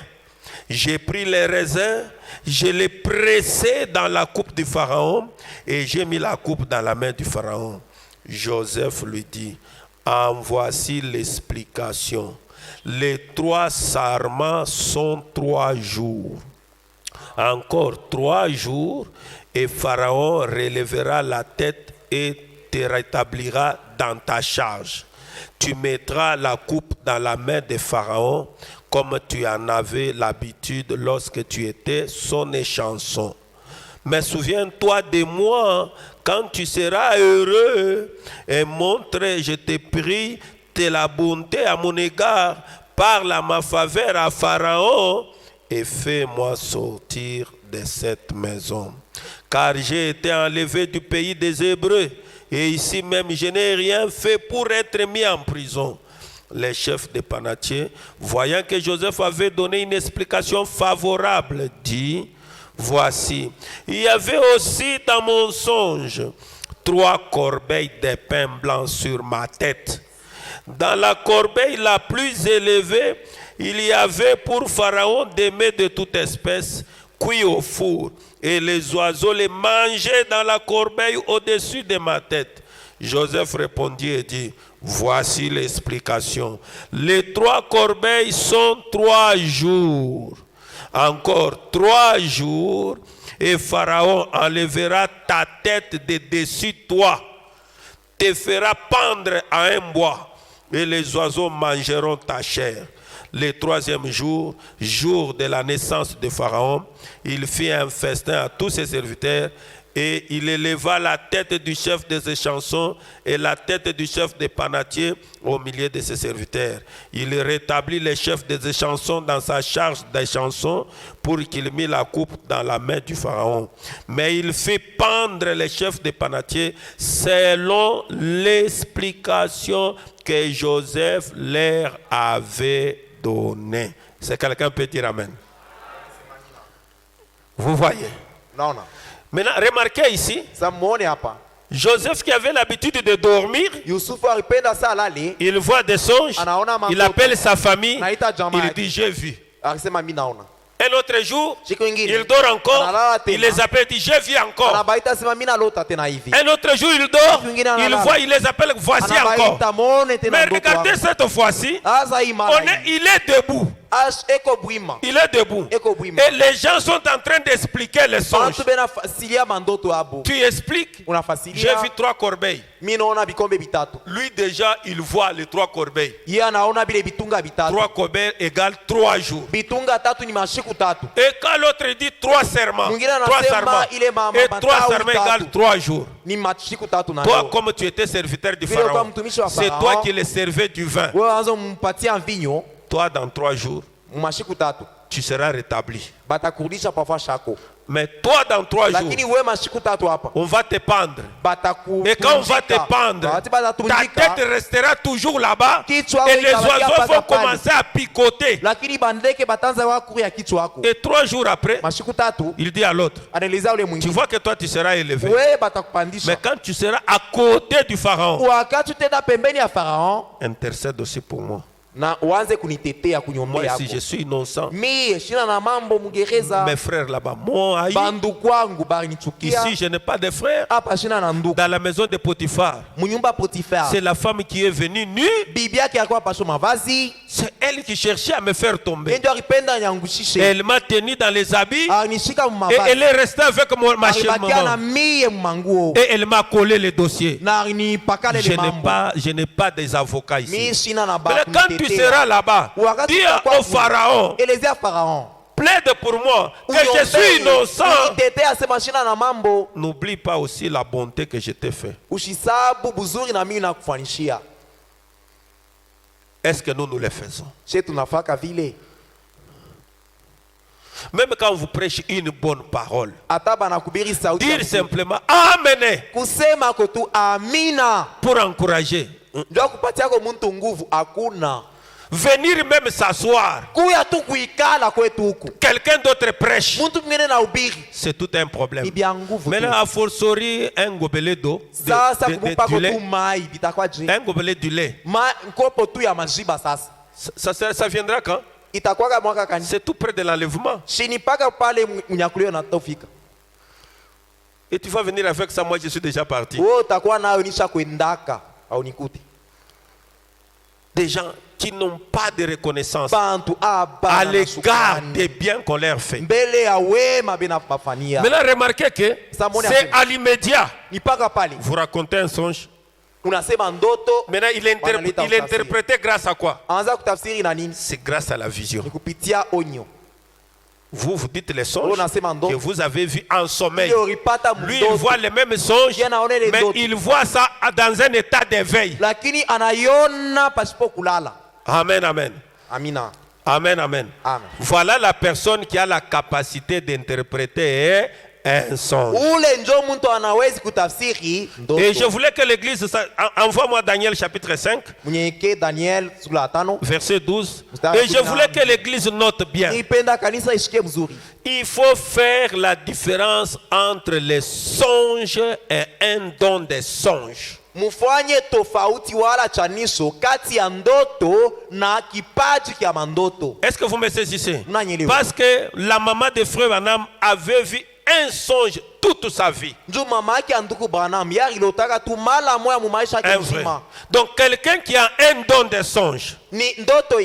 Speaker 1: J'ai pris les raisins, je les pressai dans la coupe du Pharaon et j'ai mis la coupe dans la main du Pharaon. Joseph lui dit: en voici l'explication. Les 3 sarments sont 3 jours. Encore 3 jours et Pharaon relèvera la tête et te rétablira dans ta charge. Tu mettras la coupe dans la main de Pharaon comme tu en avais l'habitude lorsque tu étais son échanson. Mais souviens-toi de moi quand tu seras heureux et montre, je te prie, de la bonté à mon égard, parle à ma faveur à Pharaon et fais-moi sortir de cette maison. Car j'ai été enlevé du pays des Hébreux et ici même je n'ai rien fait pour être mis en prison. Les chefs des panatiers, voyant que Joseph avait donné une explication favorable, dit: voici, il y avait aussi dans mon songe 3 corbeilles de pain blanc sur ma tête. Dans la corbeille la plus élevée, il y avait pour Pharaon des mets de toute espèce, cuits au four, et les oiseaux les mangeaient dans la corbeille au-dessus de ma tête. Joseph répondit et dit: voici l'explication. Les 3 corbeilles sont 3 jours. Encore 3 jours, et Pharaon enlèvera ta tête de dessus toi, te fera pendre à un bois, et les oiseaux mangeront ta chair. Le 3e jour, jour de la naissance de Pharaon, il fit un festin à tous ses serviteurs, et il éleva la tête du chef des chansons et la tête du chef des panatiers au milieu de ses serviteurs. Il rétablit le chef des chansons dans sa charge des chansons pour qu'il mit la coupe dans la main du Pharaon. Mais il fit pendre le chef des panatiers selon l'explication que Joseph leur avait donnée. C'est quelqu'un peut dire amen. Vous voyez?
Speaker 2: Naona
Speaker 1: Maintenant, remarquez ici,
Speaker 2: sasa muone hapa
Speaker 1: Joseph qui avait l'habitude de dormir,
Speaker 2: Yusufu alipenda saa lale,
Speaker 1: il voit des songes,
Speaker 2: anaona
Speaker 1: il
Speaker 2: mandoto,
Speaker 1: appelle sa famille,
Speaker 2: naita jamaa
Speaker 1: il
Speaker 2: yake.
Speaker 1: dit j'ai vu.
Speaker 2: Akisema mimi naona.
Speaker 1: Un autre jour,
Speaker 2: Siku ingine
Speaker 1: il dort encore,
Speaker 2: analala tena.
Speaker 1: il les appelle, il dit j'ai vu encore.
Speaker 2: Anabaita sema mimi nalota tena hivi.
Speaker 1: Un autre jour, il dort,
Speaker 2: Siku ingine analala.
Speaker 1: il voit, il les appelle, voici encore.
Speaker 2: Anabaita muone tena
Speaker 1: Mais
Speaker 2: ndoto
Speaker 1: regardez
Speaker 2: wangu.
Speaker 1: cette fois-ci,
Speaker 2: Asa hii mara hii.
Speaker 1: il est debout.
Speaker 2: Eko bwima.
Speaker 1: Il est debout.
Speaker 2: Eko bwima.
Speaker 1: Et les gens sont en train d'expliquer les songes.
Speaker 2: Bantu bena fasilia mandoto abo.
Speaker 1: Tu expliques. J'ai
Speaker 2: Unafasilia.
Speaker 1: vu 3 corbeilles.
Speaker 2: Mimi naona bikombe bitatu.
Speaker 1: Lui déjà, il voit les 3 corbeilles.
Speaker 2: Yeye anaona bile bitunga bitatu.
Speaker 1: 3 corbeilles égale 3 jours.
Speaker 2: Bitunga tatu ni mashiku tatu.
Speaker 1: Et quand l'autre dit 3 serments,
Speaker 2: Mwingine
Speaker 1: 3
Speaker 2: anasema
Speaker 1: serments,
Speaker 2: ile mama
Speaker 1: et 3
Speaker 2: matao
Speaker 1: serments
Speaker 2: tatu.
Speaker 1: égale 3 jours.
Speaker 2: Ni mashiku tatu na
Speaker 1: Toi,
Speaker 2: leo.
Speaker 1: comme tu étais serviteur du
Speaker 2: Vile kwa
Speaker 1: pharaon,
Speaker 2: mtumishi wa
Speaker 1: c'est
Speaker 2: Farao.
Speaker 1: toi qui les servais du vin.
Speaker 2: Wewe anza mpatia mvinyo
Speaker 1: Toi, dans 3 jours,
Speaker 2: mashiku tatu.
Speaker 1: tu seras rétabli.
Speaker 2: Batakurudisha parfois shako.
Speaker 1: Mais toi, dans 3 jours,
Speaker 2: Lakini wewe mashiku tatu hapa.
Speaker 1: on va te pendre.
Speaker 2: Bataku.
Speaker 1: Et quand on va te pendre, ta tête restera toujours là-bas.
Speaker 2: Kichwa
Speaker 1: Et les
Speaker 2: itabakia
Speaker 1: oiseaux
Speaker 2: pale
Speaker 1: vont
Speaker 2: pale.
Speaker 1: commencer à picoter.
Speaker 2: Lakini bandeke batanza wakuri ya kichwa wako.
Speaker 1: Et 3 jours après,
Speaker 2: Mashiku tatu
Speaker 1: il dit à l'autre,
Speaker 2: anaeleza ule
Speaker 1: tu
Speaker 2: mwingine.
Speaker 1: vois que toi, tu seras élevé.
Speaker 2: Wewe
Speaker 1: Mais
Speaker 2: batakupandisha.
Speaker 1: quand tu seras à côté du pharaon,
Speaker 2: Wakati tena pembeni ya Farao
Speaker 1: intercède aussi pour moi.
Speaker 2: na uanze kunitetea
Speaker 1: Moi,
Speaker 2: kunyombea
Speaker 1: si je
Speaker 2: yako.
Speaker 1: suis innocent,
Speaker 2: Mie shina na mambo Mngereza.
Speaker 1: mes frères là-bas m'ont haï.
Speaker 2: Banduku wangu barinichukia.
Speaker 1: Ici, je n'ai pas de frères.
Speaker 2: Hapa shina na ndugu.
Speaker 1: Dans la maison de Potiphar,
Speaker 2: Munyumba Potifar.
Speaker 1: c'est la femme qui est venue nue.
Speaker 2: Bibi yake alikuwa pasho mavazi.
Speaker 1: C'est elle qui cherchait à me faire tomber.
Speaker 2: Ndio alipenda niangushishe.
Speaker 1: Elle m'a tenu dans les habits
Speaker 2: Alinishika
Speaker 1: et
Speaker 2: mavazi.
Speaker 1: elle est restée avec ma chez
Speaker 2: Alibakia na
Speaker 1: maman.
Speaker 2: mie mmanguo.
Speaker 1: Et elle m'a collé les dossiers.
Speaker 2: Na alinipakale le mambo.
Speaker 1: Je n'ai pas des avocats
Speaker 2: Mie
Speaker 1: ici.
Speaker 2: shina na ba.
Speaker 1: Mais quand tu seras là-bas,
Speaker 2: Wakati
Speaker 1: dis
Speaker 2: utakuwa
Speaker 1: au pharaon,
Speaker 2: elezea Farao.
Speaker 1: plaide pour moi que je suis innocent.
Speaker 2: Unitetea sema shina na mambo.
Speaker 1: N'oublie pas aussi la bonté que je t'ai fait.
Speaker 2: Ushisabu buzuri na mimi nakufanishia.
Speaker 1: Est-ce que nous le faisons?
Speaker 2: Je tunafaka vile.
Speaker 1: Même quand vous prêchez une bonne parole,
Speaker 2: Ata banakubiri sauti.
Speaker 1: dire simplement Amen
Speaker 2: Kusema kotu amina.
Speaker 1: pour encourager.
Speaker 2: Ndio kupatia kwa mtu nguvu hakuna.
Speaker 1: Venir même s'asseoir.
Speaker 2: Kuya tu kuikala kwetu huku.
Speaker 1: Quelqu'un d'autre prêche.
Speaker 2: Mtu mwingine na ubiri.
Speaker 1: C'est tout un problème.
Speaker 2: Ni bia nguvu.
Speaker 1: Mais là, à fortiori, un gobelet d'eau,
Speaker 2: Sasa kumupa
Speaker 1: du
Speaker 2: kotu
Speaker 1: lait,
Speaker 2: mai bitakwa je.
Speaker 1: un gobelet du lait,
Speaker 2: Nkopo tu ya majiba sasa.
Speaker 1: ça viendra quand?
Speaker 2: Itakuwa mwaka kani.
Speaker 1: C'est tout près de l'enlèvement.
Speaker 2: Shini paka pale mnyakulio na tofika.
Speaker 1: Et tu vas venir avec ça, moi je suis déjà parti.
Speaker 2: Wewe utakuwa nayo nisha kwendaka au nikuti.
Speaker 1: Des gens qui n'ont pas de reconnaissance
Speaker 2: Bantu
Speaker 1: à l'égard des biens qu'on leur fait.
Speaker 2: mbele ya wema bena bafania.
Speaker 1: Maintenant, remarquez que c'est à l'immédiat.
Speaker 2: Ni paka pale.
Speaker 1: Vous racontez un songe.
Speaker 2: Unasema ndoto.
Speaker 1: Maintenant, il est interprété grâce à quoi?
Speaker 2: Anza kutafsiri na nini?
Speaker 1: C'est grâce à la vision.
Speaker 2: Ni kupitia onyo.
Speaker 1: Vous dites les songes
Speaker 2: Unasema ndoto.
Speaker 1: que vous avez vus en sommeil.
Speaker 2: Ndio ulipata
Speaker 1: Lui, il
Speaker 2: mdoto.
Speaker 1: voit les mêmes songes,
Speaker 2: Yeye anaona ile
Speaker 1: mais
Speaker 2: ndoto.
Speaker 1: il voit ça dans un état d'éveil.
Speaker 2: Lakini anaiona pasipo kulala.
Speaker 1: Amen, amen.
Speaker 2: Amina.
Speaker 1: Amen, amen.
Speaker 2: Amen.
Speaker 1: Voilà la personne qui a la capacité d'interpréter un songe.
Speaker 2: Ule njo mtu anawezi kutafsiri ndoto.
Speaker 1: Et je voulais que l'église, envoie-moi Daniel chapitre 5,
Speaker 2: Mwenyeke Daniel sura 5.
Speaker 1: verset 12. Et je voulais que l'église note bien.
Speaker 2: Nipenda kanisa ishike mzuri.
Speaker 1: Il faut faire la différence entre les songes et un don des songes.
Speaker 2: Mufanye tofauti wala chanisho kati ya ndoto na kipaji kia mandoto.
Speaker 1: Est-ce que vous me saisissez?
Speaker 2: Mnanyelewa.
Speaker 1: Parce que la maman de frère Branham avait vu un songe toute sa vie.
Speaker 2: Njo mama yake ya ndugu Branham yari ilotaka tu mala moya mu maisha yake
Speaker 1: Un vrai.
Speaker 2: mzima.
Speaker 1: Donc quelqu'un qui a un don des songes,
Speaker 2: Ni ndoto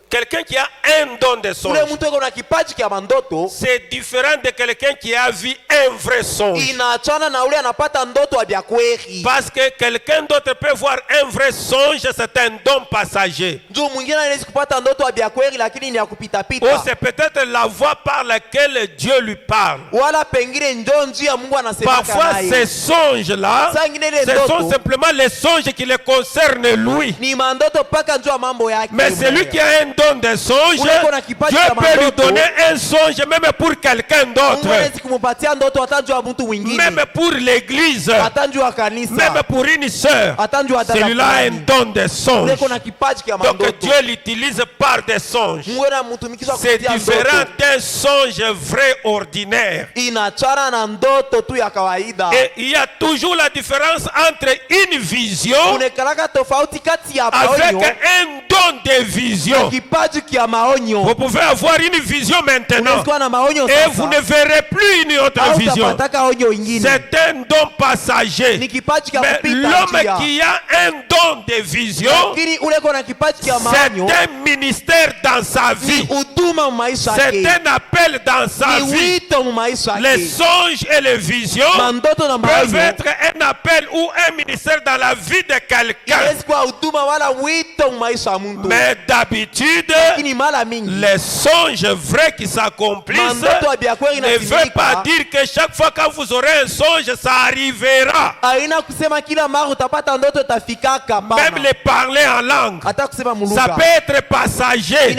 Speaker 1: quelqu'un qui a un don des songes,
Speaker 2: ule mtu yuko na kipaji kia mandoto
Speaker 1: c'est différent de quelqu'un qui a vu un vrai songe.
Speaker 2: inaachana na ule anapata ndoto ya kweli.
Speaker 1: Parce que quelqu'un d'autre peut voir un vrai songe, c'est un don passager.
Speaker 2: Njo mwingine anaweza kupata ndoto ya kweli lakini ni ya kupita
Speaker 1: Ou
Speaker 2: pita.
Speaker 1: c'est peut-être la voix par laquelle Dieu lui parle.
Speaker 2: Wala pengine ndio njia Mungu anasema
Speaker 1: Parfois
Speaker 2: naye.
Speaker 1: ces songes-là,
Speaker 2: Saa ingine ile
Speaker 1: ce sont
Speaker 2: ndoto
Speaker 1: simplement les songes qui le concernent lui.
Speaker 2: ni mandoto paka njua mambo yake.
Speaker 1: Mais celui qui a un don de songe,
Speaker 2: Ule kona kipaji
Speaker 1: Dieu
Speaker 2: cha
Speaker 1: peut lui
Speaker 2: mandoto.
Speaker 1: donner un songe même pour quelqu'un
Speaker 2: Mungu
Speaker 1: d'autre,
Speaker 2: anaweza kumupatia ndoto hata juu ya mtu mwingine,
Speaker 1: même pour l'église,
Speaker 2: hata juu ya kanisa,
Speaker 1: même pour une sœur.
Speaker 2: hata juu ya dada
Speaker 1: Celui-là a un
Speaker 2: fulani.
Speaker 1: don de songe.
Speaker 2: Ule kona kipaji cha
Speaker 1: Donc
Speaker 2: mandoto.
Speaker 1: Dieu l'utilise par des songes.
Speaker 2: Mungu anamtumikisha
Speaker 1: C'est
Speaker 2: kupitia
Speaker 1: différent
Speaker 2: ndoto.
Speaker 1: d'un songe vrai ordinaire.
Speaker 2: Inachana na ndoto tu ya kawaida.
Speaker 1: Et il y a toujours la différence entre une vision
Speaker 2: Kunekalaka tofauti kati ya
Speaker 1: avec
Speaker 2: maonyo
Speaker 1: un don de vision.
Speaker 2: na kipaji kia maonyo.
Speaker 1: Vous pouvez avoir une vision maintenant
Speaker 2: Unaweza kuwa na maonyo
Speaker 1: et vous ne
Speaker 2: sasa,
Speaker 1: verrez plus une autre
Speaker 2: au
Speaker 1: vision.
Speaker 2: utapataka onyo ingine.
Speaker 1: C'est un don passager.
Speaker 2: Ni kipaji kia
Speaker 1: Mais
Speaker 2: kupita
Speaker 1: l'homme
Speaker 2: njia.
Speaker 1: qui a un don de vision,
Speaker 2: Lakini ule kona kipaji kia
Speaker 1: c'est
Speaker 2: maonyo
Speaker 1: un ministère dans sa
Speaker 2: ni
Speaker 1: vie.
Speaker 2: huduma mu maisha
Speaker 1: C'est
Speaker 2: yake,
Speaker 1: un appel dans sa
Speaker 2: ni
Speaker 1: vie.
Speaker 2: wito mu maisha
Speaker 1: Les
Speaker 2: yake.
Speaker 1: songes et les visions
Speaker 2: Mandoto na
Speaker 1: peuvent
Speaker 2: maonyo
Speaker 1: être un appel ou un ministère dans la vie de quelqu'un.
Speaker 2: inaweza kuwa huduma wala wito mu maisha ya mtu,
Speaker 1: Mais d'habitude,
Speaker 2: lakini mara mingi
Speaker 1: les songes vrais qui s'accomplissent
Speaker 2: mandoto ya bia kweli
Speaker 1: ne veut pas
Speaker 2: inatimilika.
Speaker 1: dire que chaque fois que vous aurez un songe, ça arrivera.
Speaker 2: Haina kusema kila mara utapata ndoto itafikaka,
Speaker 1: Même
Speaker 2: hapana.
Speaker 1: les parler en langue,
Speaker 2: Hata kusema
Speaker 1: ça
Speaker 2: muluga
Speaker 1: peut être passager.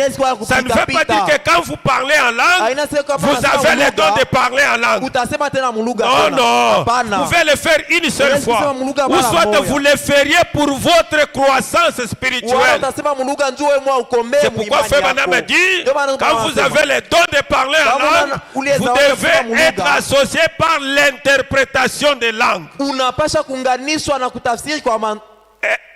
Speaker 1: Ça ne veut pas dire que quand vous parlez en langue,
Speaker 2: haina sema kama
Speaker 1: vous
Speaker 2: unasema
Speaker 1: avez le don de
Speaker 2: muluga
Speaker 1: parler en langue.
Speaker 2: utasema tena muluga
Speaker 1: Non,
Speaker 2: tena.
Speaker 1: non.
Speaker 2: Hapana.
Speaker 1: Vous pouvez le faire une seule
Speaker 2: Unaweza
Speaker 1: fois.
Speaker 2: kusema muluga
Speaker 1: Ou
Speaker 2: mara
Speaker 1: soit
Speaker 2: moja.
Speaker 1: vous le feriez pour votre croissance
Speaker 2: Wala
Speaker 1: spirituelle.
Speaker 2: utasema muluga njoo wewe mwa ukomee
Speaker 1: C'est
Speaker 2: mu
Speaker 1: pourquoi
Speaker 2: imani
Speaker 1: Frère
Speaker 2: yako.
Speaker 1: Branham dit,
Speaker 2: Ndio maana
Speaker 1: quand vous
Speaker 2: tunasema,
Speaker 1: avez le don de parler en
Speaker 2: Kama
Speaker 1: langue,
Speaker 2: uliweza
Speaker 1: vous
Speaker 2: kusema
Speaker 1: devez
Speaker 2: muluga,
Speaker 1: être associé par l'interprétation des langues.
Speaker 2: unapasha kuunganishwa na kutafsiri kwa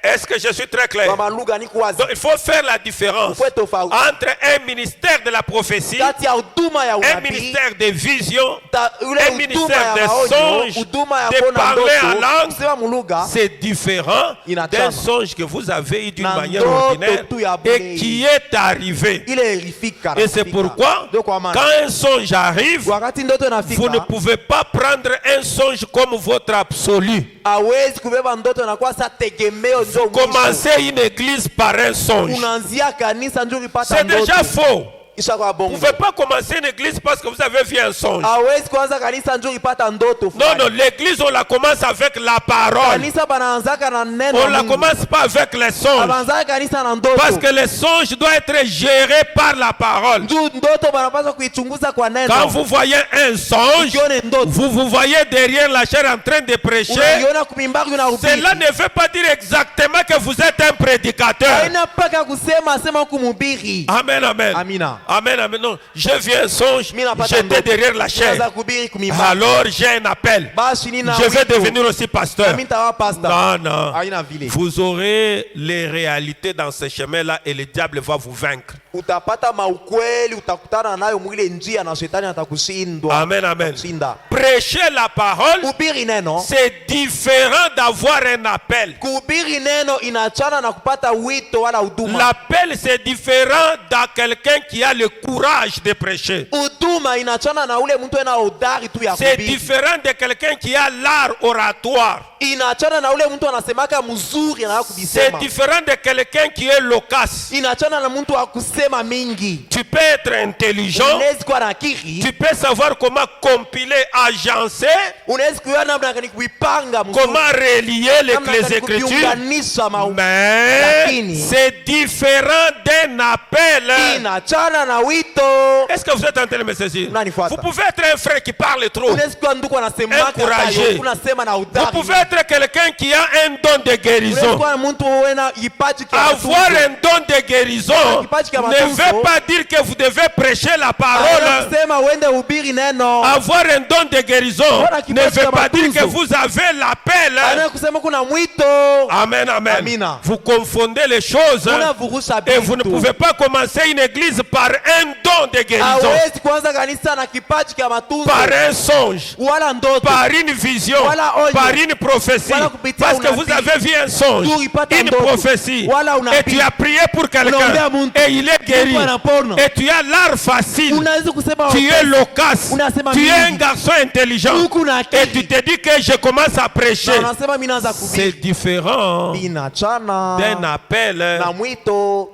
Speaker 1: Est-ce que je suis très clair?
Speaker 2: kwa malugha ni kuwazi.
Speaker 1: Donc il faut faire la différence
Speaker 2: Ukwe tofauti
Speaker 1: entre un ministère de la prophétie,
Speaker 2: kati ya huduma ya
Speaker 1: un
Speaker 2: unabii,
Speaker 1: ministère de vision,
Speaker 2: ule
Speaker 1: un
Speaker 2: huduma
Speaker 1: ministère
Speaker 2: ya
Speaker 1: de
Speaker 2: maonyo,
Speaker 1: songe,
Speaker 2: huduma ya
Speaker 1: de
Speaker 2: kuona
Speaker 1: parler en
Speaker 2: ndoto,
Speaker 1: langue.
Speaker 2: kusema mulugha
Speaker 1: C'est différent
Speaker 2: Inachama.
Speaker 1: d'un songe que vous avez eu d'une
Speaker 2: Na
Speaker 1: manière
Speaker 2: ndoto
Speaker 1: ordinaire
Speaker 2: tu ya
Speaker 1: et
Speaker 2: bure.
Speaker 1: qui est arrivé.
Speaker 2: ile ilifika.
Speaker 1: Et c'est pourquoi,
Speaker 2: Ndio kwa maana
Speaker 1: quand un songe arrive,
Speaker 2: wakati ndoto
Speaker 1: vous ne
Speaker 2: inafika
Speaker 1: pouvez pas prendre un songe comme votre absolu.
Speaker 2: hawezi kubeba ndoto na kwa sa tegemeo ndio mwisho.
Speaker 1: Commencez une église par un songe.
Speaker 2: Unaanzia kanisa ndio ulipata
Speaker 1: C'est
Speaker 2: ndoto.
Speaker 1: déjà faux.
Speaker 2: Isha kwa
Speaker 1: Vous ne
Speaker 2: bongo.
Speaker 1: pouvez pas commencer une église parce que vous avez vu un songe.
Speaker 2: Hawezi kuanza kanisa ndio ulipata ndoto
Speaker 1: Non,
Speaker 2: fulani.
Speaker 1: non, l'église, on la commence avec la parole.
Speaker 2: Kanisa banaanzaka na neno
Speaker 1: On
Speaker 2: la
Speaker 1: la
Speaker 2: Mungu.
Speaker 1: commence pas avec les songes.
Speaker 2: Abanzaka kanisa na ndoto.
Speaker 1: Parce que les songes doivent être gérés par la parole.
Speaker 2: Ndio ndoto banapaswa kuichunguza kwa neno.
Speaker 1: Quand vous voyez un songe,
Speaker 2: Ukione ndoto
Speaker 1: vous vous voyez derrière la chair en train de prêcher.
Speaker 2: unaiona kumimbari unahubiri.
Speaker 1: Cela ne veut pas dire exactement que vous êtes un prédicateur.
Speaker 2: Haina mpaka kusema sema kumhubiri.
Speaker 1: Amen, amen.
Speaker 2: Amina.
Speaker 1: Amen, amen. Non, je viens un songe,
Speaker 2: Mimi napata
Speaker 1: j'étais
Speaker 2: ndoto.
Speaker 1: derrière la chair.
Speaker 2: Naanza kuhubiri kumimbari.
Speaker 1: Alors j'ai un appel.
Speaker 2: Basi nina
Speaker 1: Je vais
Speaker 2: wito.
Speaker 1: devenir aussi pasteur.
Speaker 2: Mimi nitawa pastor.
Speaker 1: Non, non.
Speaker 2: Haina vile.
Speaker 1: Vous aurez les réalités dans ce chemin-là et le diable va vous vaincre.
Speaker 2: Utapata maukweli utakutana nayo mwile njia na shetani atakushindwa.
Speaker 1: Amen, amen.
Speaker 2: Kushinda.
Speaker 1: Prêcher la parole,
Speaker 2: Kuhubiri neno.
Speaker 1: c'est différent d'avoir un appel.
Speaker 2: Kuhubiri neno inachana na kupata wito wala huduma.
Speaker 1: L'appel, c'est différent dans quelqu'un qui a le courage de prêcher.
Speaker 2: Huduma inachana na ule mtu ana hodari tu ya
Speaker 1: C'est
Speaker 2: kuhubiri.
Speaker 1: différent de quelqu'un qui a l'art oratoire.
Speaker 2: Inachana na ule mtu anasemaka mzuri na
Speaker 1: C'est
Speaker 2: kubisema.
Speaker 1: différent de quelqu'un qui est loquace.
Speaker 2: Inachana na mtu wa kusema mingi.
Speaker 1: Tu peux être intelligent,
Speaker 2: Unaweza kuwa na akili.
Speaker 1: tu peux savoir comment compiler, agencer,
Speaker 2: Unaweza kuwa namna gani kuipanga mzuri.
Speaker 1: comment relier
Speaker 2: Namna
Speaker 1: les
Speaker 2: gani
Speaker 1: Écritures.
Speaker 2: kuviunganisha
Speaker 1: Mais
Speaker 2: Lakini.
Speaker 1: c'est différent d'un appel.
Speaker 2: inachana na wito.
Speaker 1: Est-ce que vous êtes en train de me saisir?
Speaker 2: Unanifuata.
Speaker 1: Vous pouvez être un frère qui parle trop.
Speaker 2: Unaweza kuwa ndugu anasemaka
Speaker 1: Encouragé.
Speaker 2: kayo, unasema na
Speaker 1: Vous
Speaker 2: udari.
Speaker 1: pouvez être quelqu'un qui a un don de
Speaker 2: Unaweza
Speaker 1: guérison.
Speaker 2: kuwa mtu uwe na kipaji kia
Speaker 1: Avoir
Speaker 2: matunzo.
Speaker 1: un don de guérison
Speaker 2: Kipaji kia
Speaker 1: ne
Speaker 2: matunzo.
Speaker 1: veut pas dire que vous devez prêcher la
Speaker 2: Haina
Speaker 1: parole.
Speaker 2: kusema uende hubiri neno.
Speaker 1: Avoir un don de guérison
Speaker 2: Voilà,
Speaker 1: ne
Speaker 2: kipaji
Speaker 1: veut
Speaker 2: kia
Speaker 1: pas dire
Speaker 2: matunzo.
Speaker 1: que vous avez l'appel.
Speaker 2: Haina kusema kuna mwito.
Speaker 1: Amen, amen.
Speaker 2: Amina.
Speaker 1: Vous confondez les choses
Speaker 2: Unavurusha
Speaker 1: et vous ne
Speaker 2: vitu.
Speaker 1: pouvez pas commencer une église par un don de guérison,
Speaker 2: Hawezi kuanza kanisa na kipaji kia matunzo.
Speaker 1: par un songe,
Speaker 2: Wala ndoto.
Speaker 1: par une vision,
Speaker 2: Wala onyo.
Speaker 1: par une prophétie.
Speaker 2: Wala kupitia
Speaker 1: Parce que vous
Speaker 2: unabii.
Speaker 1: avez vu un songe,
Speaker 2: Tu ulipata
Speaker 1: une
Speaker 2: ndoto.
Speaker 1: prophétie,
Speaker 2: Wala unabii.
Speaker 1: et tu as prié pour quelqu'un
Speaker 2: Unaombea mtu.
Speaker 1: et il est guéri.
Speaker 2: Mungu anapona.
Speaker 1: Et tu as l'art facile.
Speaker 2: Unaweza kusema
Speaker 1: Tu es loquace.
Speaker 2: Unasema
Speaker 1: Tu es
Speaker 2: mingi.
Speaker 1: un garçon intelligent.
Speaker 2: Huku na akili.
Speaker 1: Et tu te dis que je commence à prêcher.
Speaker 2: na unasema mimi naanza
Speaker 1: C'est
Speaker 2: kuhubiri.
Speaker 1: différent
Speaker 2: Inachana
Speaker 1: d'un appel.
Speaker 2: na mwito.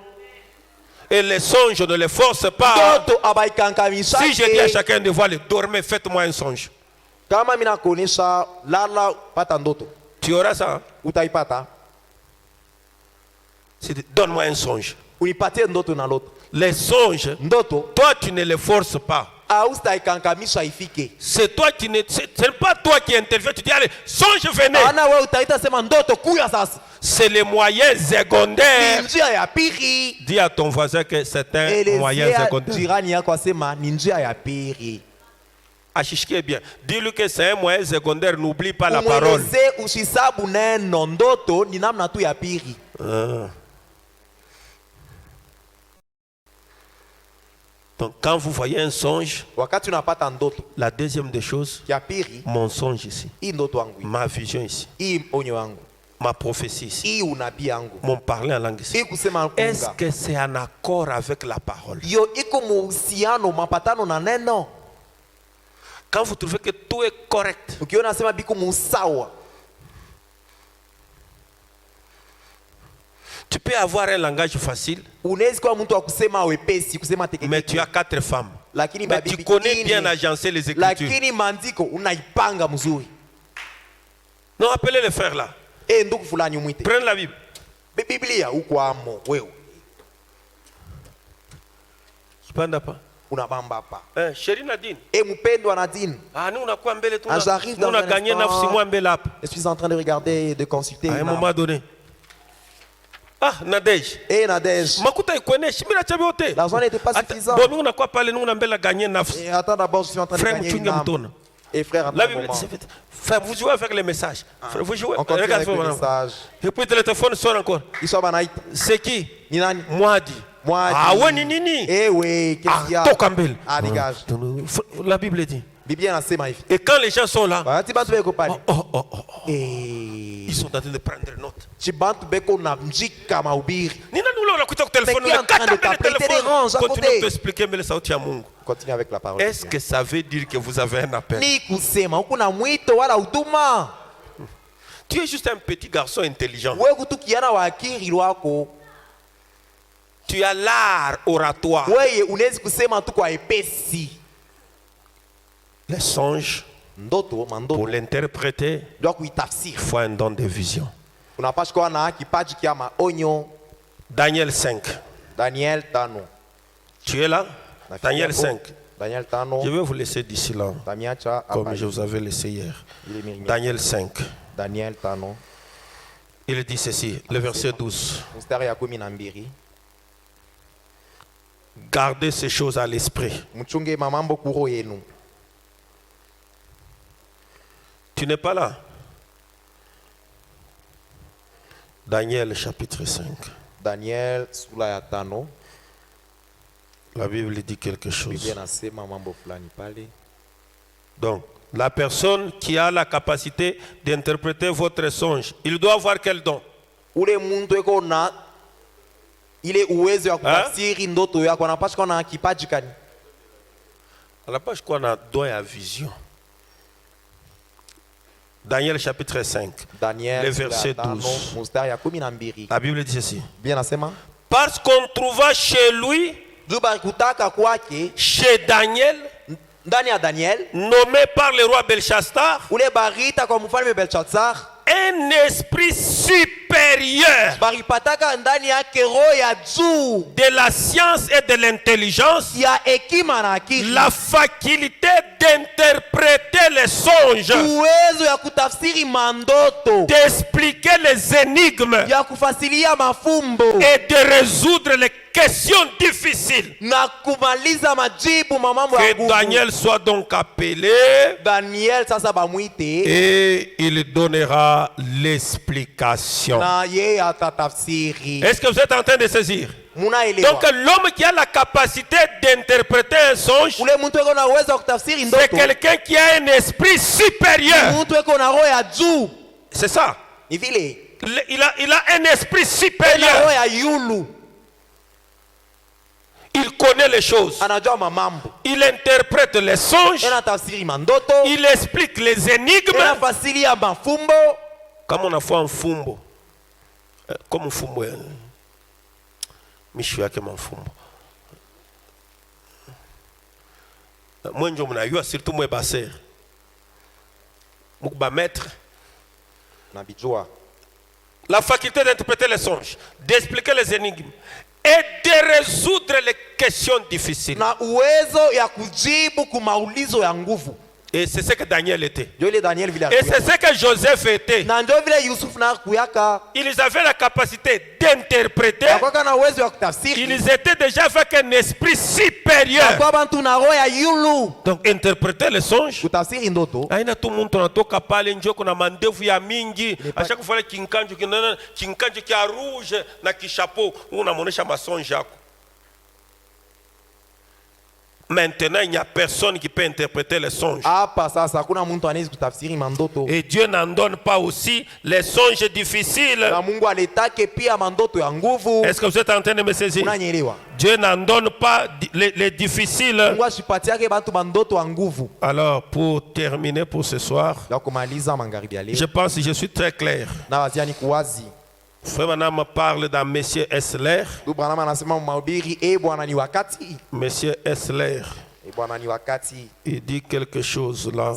Speaker 1: Et les songes ne les forcent pas.
Speaker 2: Ndoto abaikankamisha.
Speaker 1: Si je dis à chacun de voir, dormez, faites-moi un songe.
Speaker 2: Kama mimi nakuonesha lala pata ndoto,
Speaker 1: Tu auras ça. Hein?
Speaker 2: utaipata.
Speaker 1: Donne-moi un songe.
Speaker 2: Unipatie ndoto na loto.
Speaker 1: les songes,
Speaker 2: ndoto
Speaker 1: toi tu ne les forces pas.
Speaker 2: haustaikankamishwa ifike.
Speaker 1: C'est toi qui ne, c'est pas toi qui interviens. Tu dis allez, songe venez.
Speaker 2: Ana wewe utaita sema ndoto kuya sasa.
Speaker 1: C'est les moyens secondaires.
Speaker 2: Ni njia ya pili.
Speaker 1: Dis à ton voisin que c'est un moyen secondaire.
Speaker 2: Jirani yako asema ni njia ya pili.
Speaker 1: Achishike bien. Dis-lui que c'est un moyen secondaire. N'oublie pas la parole.
Speaker 2: Umweleze usisabu neno ndoto ni namna tu ya pili.
Speaker 1: Donc quand vous voyez un songe,
Speaker 2: Wakati unapata ndoto
Speaker 1: la deuxième des choses,
Speaker 2: ya pili,
Speaker 1: mon songe ici,
Speaker 2: hii ndoto yangu,
Speaker 1: ma vision ici,
Speaker 2: hii onyo yangu,
Speaker 1: ma prophétie ici,
Speaker 2: hii unabii yangu,
Speaker 1: mon parler en langue ici.
Speaker 2: hii kusema
Speaker 1: Est-ce
Speaker 2: lugha,
Speaker 1: que c'est en accord avec la parole?
Speaker 2: yo iko muhusiano mapatano na neno.
Speaker 1: Quand vous trouvez que tout est correct,
Speaker 2: Ukiona sema biko musawa,
Speaker 1: tu peux avoir un langage facile,
Speaker 2: unaweza kuwa mtu wa kusema wepesi, kusema teketeke,
Speaker 1: mais tu as 4 femmes.
Speaker 2: lakini
Speaker 1: Mais tu
Speaker 2: mabibi
Speaker 1: connais bien
Speaker 2: ine,
Speaker 1: agencer les écritures.
Speaker 2: lakini maandiko unaipanga mzuri.
Speaker 1: Non, appelez les frères là.
Speaker 2: Ndugu fulani umwite.
Speaker 1: Prenez la Bible.
Speaker 2: Biblia uko amo wewe.
Speaker 1: Kipanda pa.
Speaker 2: Unabamba hapa.
Speaker 1: Chérie Nadine.
Speaker 2: Mpendwa Nadine.
Speaker 1: Ah, nous on a quoi mbele tu?
Speaker 2: J'arrive
Speaker 1: Nous on
Speaker 2: dans
Speaker 1: a
Speaker 2: un
Speaker 1: gagné
Speaker 2: instant.
Speaker 1: 9 mois mbele hapa.
Speaker 2: Je suis en train de regarder, de consulter.
Speaker 1: À un moment donné. Ah, Nadej.
Speaker 2: Nadej.
Speaker 1: Makuta ikoneshi mira chabe hote.
Speaker 2: L'argent n'était pas suffisant.
Speaker 1: Bon, nous on a quoi parler, nous on a mbele gagné 9.
Speaker 2: Et attends d'abord, je suis en train de
Speaker 1: Frère
Speaker 2: gagner
Speaker 1: Mchunge
Speaker 2: une âme.
Speaker 1: Mtona.
Speaker 2: Et frère,
Speaker 1: La Bible, frère, vous jouez avec les messages. Frère, vous jouez.
Speaker 2: on continue
Speaker 1: Regarde
Speaker 2: avec le message.
Speaker 1: Et puis le téléphone sonne encore.
Speaker 2: Ils sont banaït.
Speaker 1: C'est qui?
Speaker 2: Ni nani?
Speaker 1: Mwadi.
Speaker 2: Mwadi.
Speaker 1: Ah ouais, nini.
Speaker 2: Eh oui, qu'est-ce qu'il y a?
Speaker 1: Toka mbele.
Speaker 2: Ah, dégage.
Speaker 1: La Bible dit.
Speaker 2: Biblia nasema hivi.
Speaker 1: Et quand les gens sont là,
Speaker 2: Wakati bantu beko pale.
Speaker 1: ils sont en train de prendre note.
Speaker 2: Chi bantu beko na mjika mahubiri.
Speaker 1: Nina nous on a écouté au téléphone,
Speaker 2: Mais qui est en train de taper, te dérange à
Speaker 1: continue
Speaker 2: côté.
Speaker 1: de t'expliquer mais le sauti ya Mungu.
Speaker 2: Continue avec la parole.
Speaker 1: Est-ce que ça veut dire que vous avez un appel?
Speaker 2: Ni kusema huku na mwito wala huduma.
Speaker 1: Tu es juste un petit garçon intelligent.
Speaker 2: Wewe kutu kiana wa akili lwako.
Speaker 1: Tu as l'art oratoire.
Speaker 2: Wewe unaweza kusema tu kwa epesi.
Speaker 1: Les songes,
Speaker 2: Ndoto,
Speaker 1: pour
Speaker 2: mandoto.
Speaker 1: l'interpréter,
Speaker 2: Ndio kuitafsiri.
Speaker 1: il faut un don de vision.
Speaker 2: Unapaswa kuwa na kipaji kia maonyo.
Speaker 1: Daniel 5.
Speaker 2: Daniel 5.
Speaker 1: Tu es là? Daniel 5.
Speaker 2: Daniel 5.
Speaker 1: Je vais vous laisser d'ici là,
Speaker 2: Tamiacha
Speaker 1: comme
Speaker 2: hapa.
Speaker 1: je vous avais laissé hier. Daniel 5.
Speaker 2: Daniel 5.
Speaker 1: Il dit ceci, le verset 12.
Speaker 2: Mstari ya 12.
Speaker 1: Gardez ces choses à l'esprit.
Speaker 2: Mchunge mamambo kuro yenu.
Speaker 1: Tu n'es pas là? Daniel chapitre 5.
Speaker 2: Daniel sura ya 5.
Speaker 1: La Bible dit quelque chose.
Speaker 2: Biblia nasema mambo fulani pale.
Speaker 1: Donc, la personne qui a la capacité d'interpréter votre songe, il doit avoir quel don?
Speaker 2: Ule muntu eko na ile uwezo wa kufasiri ndoto yako, anapaswa kuwa na kipaji kani?
Speaker 1: À la page qu'on a don à vision. Daniel chapitre 5.
Speaker 2: Daniel
Speaker 1: le verset 12.
Speaker 2: mstari ya 12.
Speaker 1: La Bible dit ceci.
Speaker 2: Biblia nasema
Speaker 1: Parce qu'on trouva chez lui,
Speaker 2: juba kutaka kwake
Speaker 1: chez Daniel,
Speaker 2: ndani ya Daniel,
Speaker 1: nommé par le roi Belshazzar,
Speaker 2: ule barita kwa mfalme Belshazzar,
Speaker 1: un esprit supérieur
Speaker 2: baripataka ndani yake roho ya juu
Speaker 1: de la science et de l'intelligence,
Speaker 2: ya hekima na akili,
Speaker 1: la faculté d'interpréter les songes,
Speaker 2: uwezo ya kutafsiri mandoto,
Speaker 1: d'expliquer les énigmes
Speaker 2: ya kufasiria mafumbo
Speaker 1: et de résoudre les questions difficiles.
Speaker 2: na kumaliza majibu mamambo ya
Speaker 1: Que
Speaker 2: nguvu.
Speaker 1: Daniel soit donc appelé
Speaker 2: Daniel sasa bamwite
Speaker 1: et il donnera l'explication.
Speaker 2: na yeye atatafsiri.
Speaker 1: Est-ce que vous êtes en train de saisir?
Speaker 2: Munaelewa?
Speaker 1: Donc l'homme qui a la capacité d'interpréter un songe,
Speaker 2: Ule mtu eko na uwezo wa kutafsiri
Speaker 1: c'est
Speaker 2: ndoto,
Speaker 1: quelqu'un qui a un esprit supérieur.
Speaker 2: mtu eko na roho ya juu.
Speaker 1: C'est ça.
Speaker 2: Ni vile
Speaker 1: Il a un esprit
Speaker 2: na roho
Speaker 1: supérieur.
Speaker 2: ya yulu,
Speaker 1: Il connaît les choses.
Speaker 2: anajua mamambo,
Speaker 1: Il interprète les songes.
Speaker 2: anatafsiri mandoto,
Speaker 1: Il explique les énigmes.
Speaker 2: anafasiria mafumbo.
Speaker 1: Comme on a fait un fumbo. Comme un fumbo. Michu yake mafumbo. Moi ndio mnajua surtout moi baser. Mukba maître.
Speaker 2: Nabijua
Speaker 1: La faculté d'interpréter les songes, d'expliquer les énigmes et de résoudre les questions difficiles.
Speaker 2: na uwezo ya kujibu kumaulizo ya nguvu.
Speaker 1: Et c'est ce que Daniel était.
Speaker 2: Ndio ile Daniel vile
Speaker 1: Et c'est ce que Joseph était.
Speaker 2: na ndio vile Yusuf na kuyaka.
Speaker 1: Ils avaient la capacité d'interpréter.
Speaker 2: Kwa na uwezo ya kutafsiri.
Speaker 1: Ils étaient déjà avec un esprit supérieur.
Speaker 2: Kwa bantu na roho ya yulu.
Speaker 1: Donc interpréter les songes.
Speaker 2: Kutafsiri ndoto.
Speaker 1: Aina tu muntu anatoka pale nje kuna mandevu ya mingi. Ashaka kufanya kinkanjo kia rouge na kishapo. Unamuonesha masonge yako. Maintenant, il n'y a personne qui peut interpréter les songes. Et Dieu n'en donne pas aussi les songes difficiles. Est-ce que vous êtes en train de me saisir? Dieu n'en donne pas les difficiles. Alors, pour terminer pour ce soir, je pense que je suis très clair. Frère Branham parle dans Monsieur Essler. Monsieur Essler, il dit quelque chose là.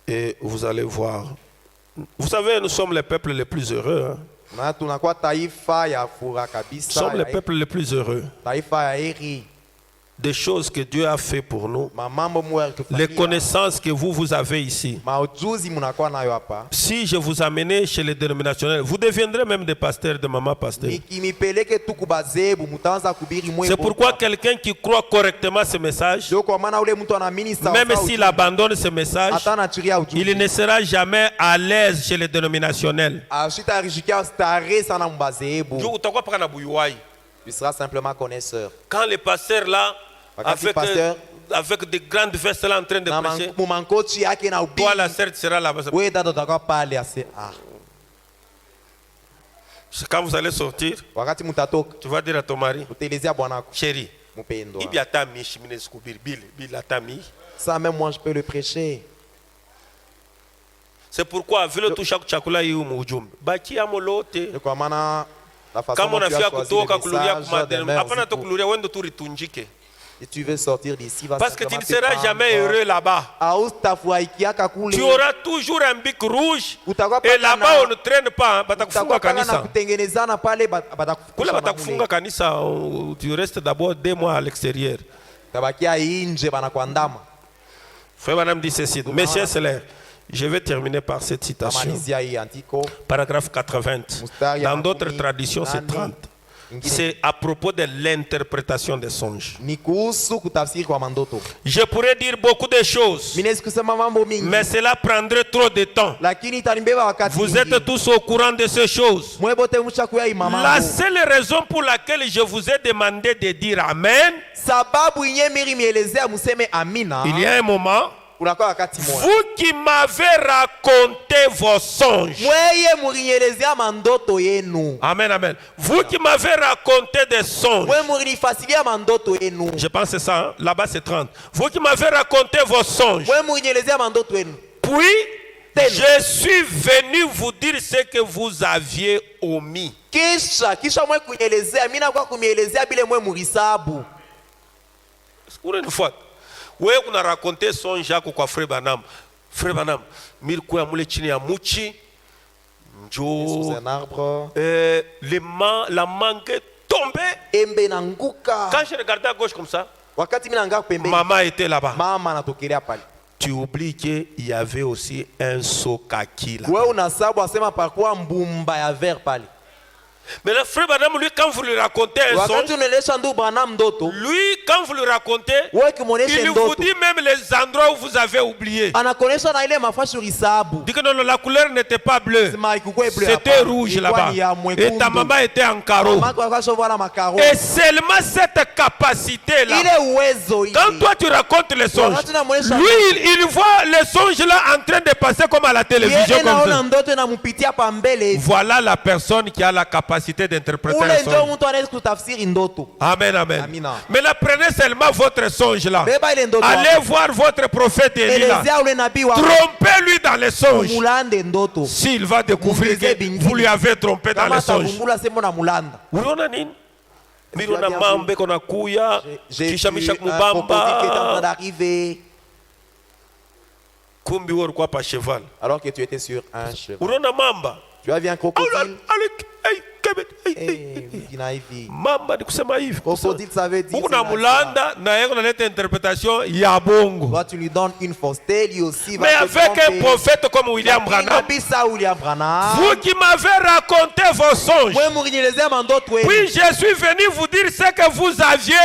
Speaker 1: Et vous allez voir. Vous savez, nous sommes les peuples les plus heureux. Hein? Nous sommes les peuples les plus heureux. Des choses que Dieu a fait pour nous, les connaissances que vous avez ici. Si je vous amène chez les dénominationnels, vous deviendrez même des pasteurs, de maman pasteur. C'est pourquoi quelqu'un qui croit correctement ce message, même s'il abandonne ce message, il ne sera jamais à l'aise chez les dénominationnels.
Speaker 2: Tu seras simplement connaisseur.
Speaker 1: Quand les pasteurs là, avec des grandes vestes là en train de prêcher, toi la serre sera là-bas. Quand vous allez sortir, tu vas dire à ton mari, chérie,
Speaker 2: ça même moi je peux le prêcher.
Speaker 1: C'est pourquoi vile tu chakula hiyo mujumbe baki amolote kama unafia kutoka kuluria kumadeni hapana to kuluria wendo tu ritunjike.
Speaker 2: Si tu veux sortir d'ici,
Speaker 1: parce que tu ne seras jamais heureux là-bas. Tu auras toujours un bic rouge. Et là-bas, on ne traîne pas. Batakufunga kanisa. Kula batakufunga kanisa, tu restes d'abord 2 mois à l'extérieur. Frère Branham dit ceci. Monsieur Essler, je vais terminer par cette citation. Paragraphe 80. Dans d'autres traditions, c'est 30. C'est à propos de l'interprétation des songes. Je pourrais dire beaucoup de choses, mais cela prendrait trop de temps. Vous êtes tous au courant de ces choses. La seule raison pour laquelle je vous ai demandé de dire Amen, il y a un moment, vous qui m'avez raconté vos songes. Amen, amen. Vous qui m'avez raconté des songes. Je pense que c'est ça, hein? Là-bas c'est 30. Vous qui m'avez raconté vos songes. Puis, je suis venu vous dire ce que vous aviez omis. Une fois. Wewe kuna raconter songe yako kwa Frère Branham. Frère Branham, milikuwa mule chini ya muchi. Njo la mangue tombée. Quand je regardais à gauche comme ça, maman était là-bas. Tu oublies qu'il y avait aussi un sokaki là. Mais le frère Branham, lui, quand vous lui racontez un songe, lui, quand vous lui racontez, il vous dit même les endroits où vous avez oublié. Dit que non, la couleur n'était pas bleue, c'était rouge là-bas. Et ta maman était en carreau. Et seulement cette capacité-là, quand toi tu racontes les songes, lui, il voit les songes là en train de passer comme à la télévision. Comme ça. Voilà la personne qui a la capacité d'interpréter le songe. Amen, amen. Mais là, prenez seulement votre songe là. Allez voir votre prophète Élie là. Trompez-lui dans les songes. S'il va découvrir que vous lui avez trompé dans les songes. Mirona mambe kona kuya kisha misha kumubamba kumbi wor kwa pa cheval
Speaker 2: alors que tu étais sur un cheval.
Speaker 1: Urona mamba
Speaker 2: Tu as vu un crocodile? Kina hivi.
Speaker 1: Mamba ni kusema hivi.
Speaker 2: Crocodile, ça veut dire.
Speaker 1: Kuna mulanda na yeye analeta interpretation ya bongo.
Speaker 2: Toi tu lui donnes une fausse telle, lui aussi va
Speaker 1: Mais
Speaker 2: te
Speaker 1: avec un
Speaker 2: tromper.
Speaker 1: prophète comme William Branham,
Speaker 2: William Branham.
Speaker 1: vous qui m'avez raconté vos songes,
Speaker 2: Wewe murinyelezea mandoto wewe.
Speaker 1: puis je suis venu vous dire ce que vous aviez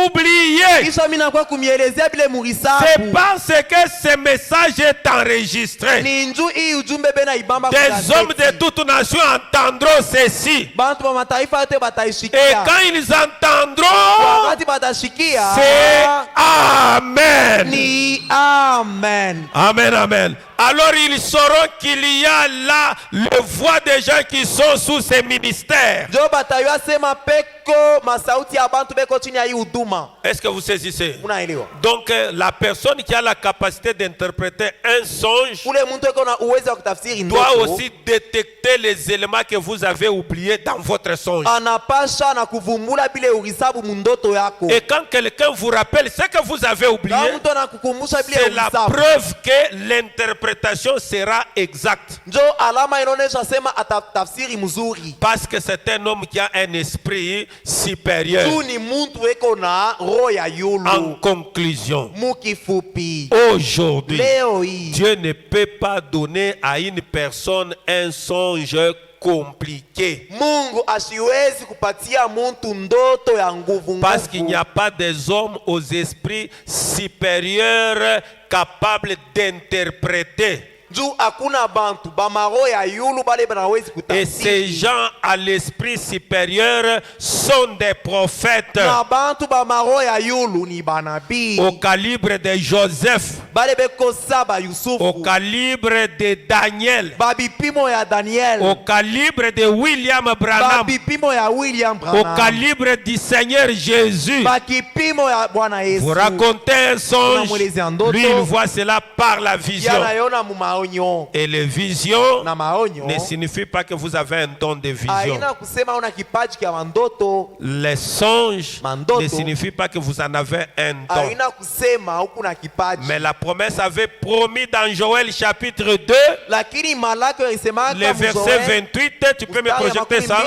Speaker 1: oublié.
Speaker 2: Kisha mimi nakuwa kumielezea bile murisabu.
Speaker 1: C'est parce que ce message est enregistré.
Speaker 2: Ni njoo hii ujumbe bena ibamba kwa
Speaker 1: Des hommes de toute nation entendront ceci.
Speaker 2: bantu ba mataifa yote
Speaker 1: Et
Speaker 2: bataishikia.
Speaker 1: quand ils entendront,
Speaker 2: Wakati batashikia.
Speaker 1: c'est Amen.
Speaker 2: Ni amen.
Speaker 1: Amen, amen. Alors ils sauront qu'il y a là le voix des gens qui sont sous ces ministères.
Speaker 2: Jo batayua sema peko masauti ya bantu beko chini ya hii huduma.
Speaker 1: Est-ce que vous saisissez?
Speaker 2: Unaelewa?
Speaker 1: Donc la personne qui a la capacité d'interpréter un songe
Speaker 2: Ule mtu eko na uwezo wa kutafsiri
Speaker 1: doit
Speaker 2: ndoto.
Speaker 1: aussi détecter les éléments que vous avez oubliés dans votre songe.
Speaker 2: Anapasha na kuvumbula bile urisabu mundoto yako.
Speaker 1: Et quand quelqu'un vous rappelle ce que vous avez oublié,
Speaker 2: Kama mtu anakukumbusha bile
Speaker 1: c'est la
Speaker 2: urisabu.
Speaker 1: preuve que l'interprétation sera exacte.
Speaker 2: Njo alama inaonesha sema atatafsiri mzuri.
Speaker 1: Parce que c'est un homme qui a un esprit supérieur.
Speaker 2: Tu ni muntu eko na roho ya
Speaker 1: En
Speaker 2: yulu.
Speaker 1: conclusion,
Speaker 2: Mukifupi.
Speaker 1: aujourd'hui,
Speaker 2: Leo hii.
Speaker 1: Dieu ne peut pas donner à une personne un songe compliqué.
Speaker 2: Mungu asiwezi kupatia muntu ndoto ya nguvu
Speaker 1: Parce qu'il n'y
Speaker 2: nguvu.
Speaker 1: a pas des hommes aux esprits supérieurs capables d'interpréter.
Speaker 2: Juu hakuna bantu bamaro ya yulu bale banawezi
Speaker 1: Et ces
Speaker 2: kutafsiri.
Speaker 1: gens à l'esprit supérieur sont des prophètes
Speaker 2: Na bantu bamaro ya yulu ni banabii.
Speaker 1: au calibre de Joseph,
Speaker 2: Bale beko saba
Speaker 1: au
Speaker 2: Yusufu.
Speaker 1: calibre de Daniel,
Speaker 2: Babipimo ya
Speaker 1: au
Speaker 2: Daniel.
Speaker 1: calibre de William Branham,
Speaker 2: Babipimo ya William
Speaker 1: au
Speaker 2: Branham.
Speaker 1: calibre du Seigneur Jésus.
Speaker 2: Bakipimo ya Bwana Yesu.
Speaker 1: Vous racontez un songe,
Speaker 2: Unamwelezea ndoto.
Speaker 1: lui il voit cela par la vision.
Speaker 2: Yanayona mu maonyo.
Speaker 1: Et les visions
Speaker 2: Na maonyo.
Speaker 1: ne signifient pas que vous avez un don de vision.
Speaker 2: Haina kusema una kipaji kia mandoto.
Speaker 1: Les songes
Speaker 2: Mandoto.
Speaker 1: ne signifient pas que vous en avez un don.
Speaker 2: Haina kusema huku na kipaji.
Speaker 1: Mais la promesse avait promis dans Joël chapitre 2,
Speaker 2: Lakini malako isemaka
Speaker 1: le verset 28, tu peux me projeter ça,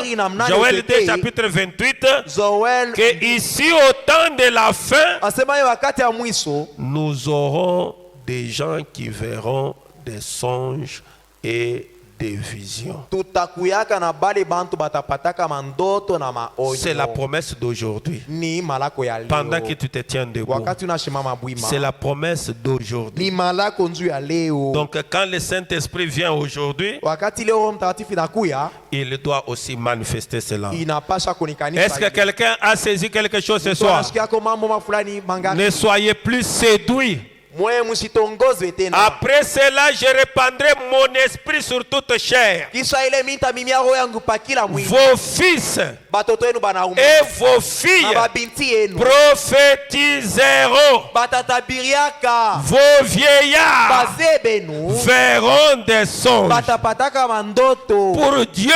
Speaker 1: Joël 2 chapitre 28,
Speaker 2: Joel
Speaker 1: que ici au temps de la fin,
Speaker 2: asema wakati ya mwisho
Speaker 1: nous aurons des gens qui verront des songes et des visions.
Speaker 2: tutakuyaka na bale bantu batapataka mandoto na maonyo.
Speaker 1: C'est la promesse d'aujourd'hui.
Speaker 2: Ni malako ya leo.
Speaker 1: Pendant que tu te tiens debout,
Speaker 2: Wakati unashimama bwima.
Speaker 1: c'est la promesse d'aujourd'hui.
Speaker 2: Ni malako nzu ya leo.
Speaker 1: Donc quand le Saint-Esprit vient aujourd'hui,
Speaker 2: Wakati leo Roho Mtakatifu inakuya,
Speaker 1: il doit aussi manifester cela.
Speaker 2: inapasha kunikanisha.
Speaker 1: Est-ce que quelqu'un a saisi quelque chose ce soir?
Speaker 2: Tunasikia kwa mambo mafulani mangapi.
Speaker 1: Ne soyez plus séduits.
Speaker 2: Mwe msitongozwe tena.
Speaker 1: Après cela, je répandrai mon esprit sur toute chair.
Speaker 2: Kisha ile minta mimia roho yangu pa kila mwili.
Speaker 1: Vos fils
Speaker 2: Batoto yenu banaume.
Speaker 1: et vos
Speaker 2: Na
Speaker 1: filles
Speaker 2: babinti yenu.
Speaker 1: prophétiseront.
Speaker 2: Batatabiriaka.
Speaker 1: Vos vieillards
Speaker 2: Bazee benu.
Speaker 1: verront des songes.
Speaker 2: Batapataka mandoto.
Speaker 1: Pour Dieu,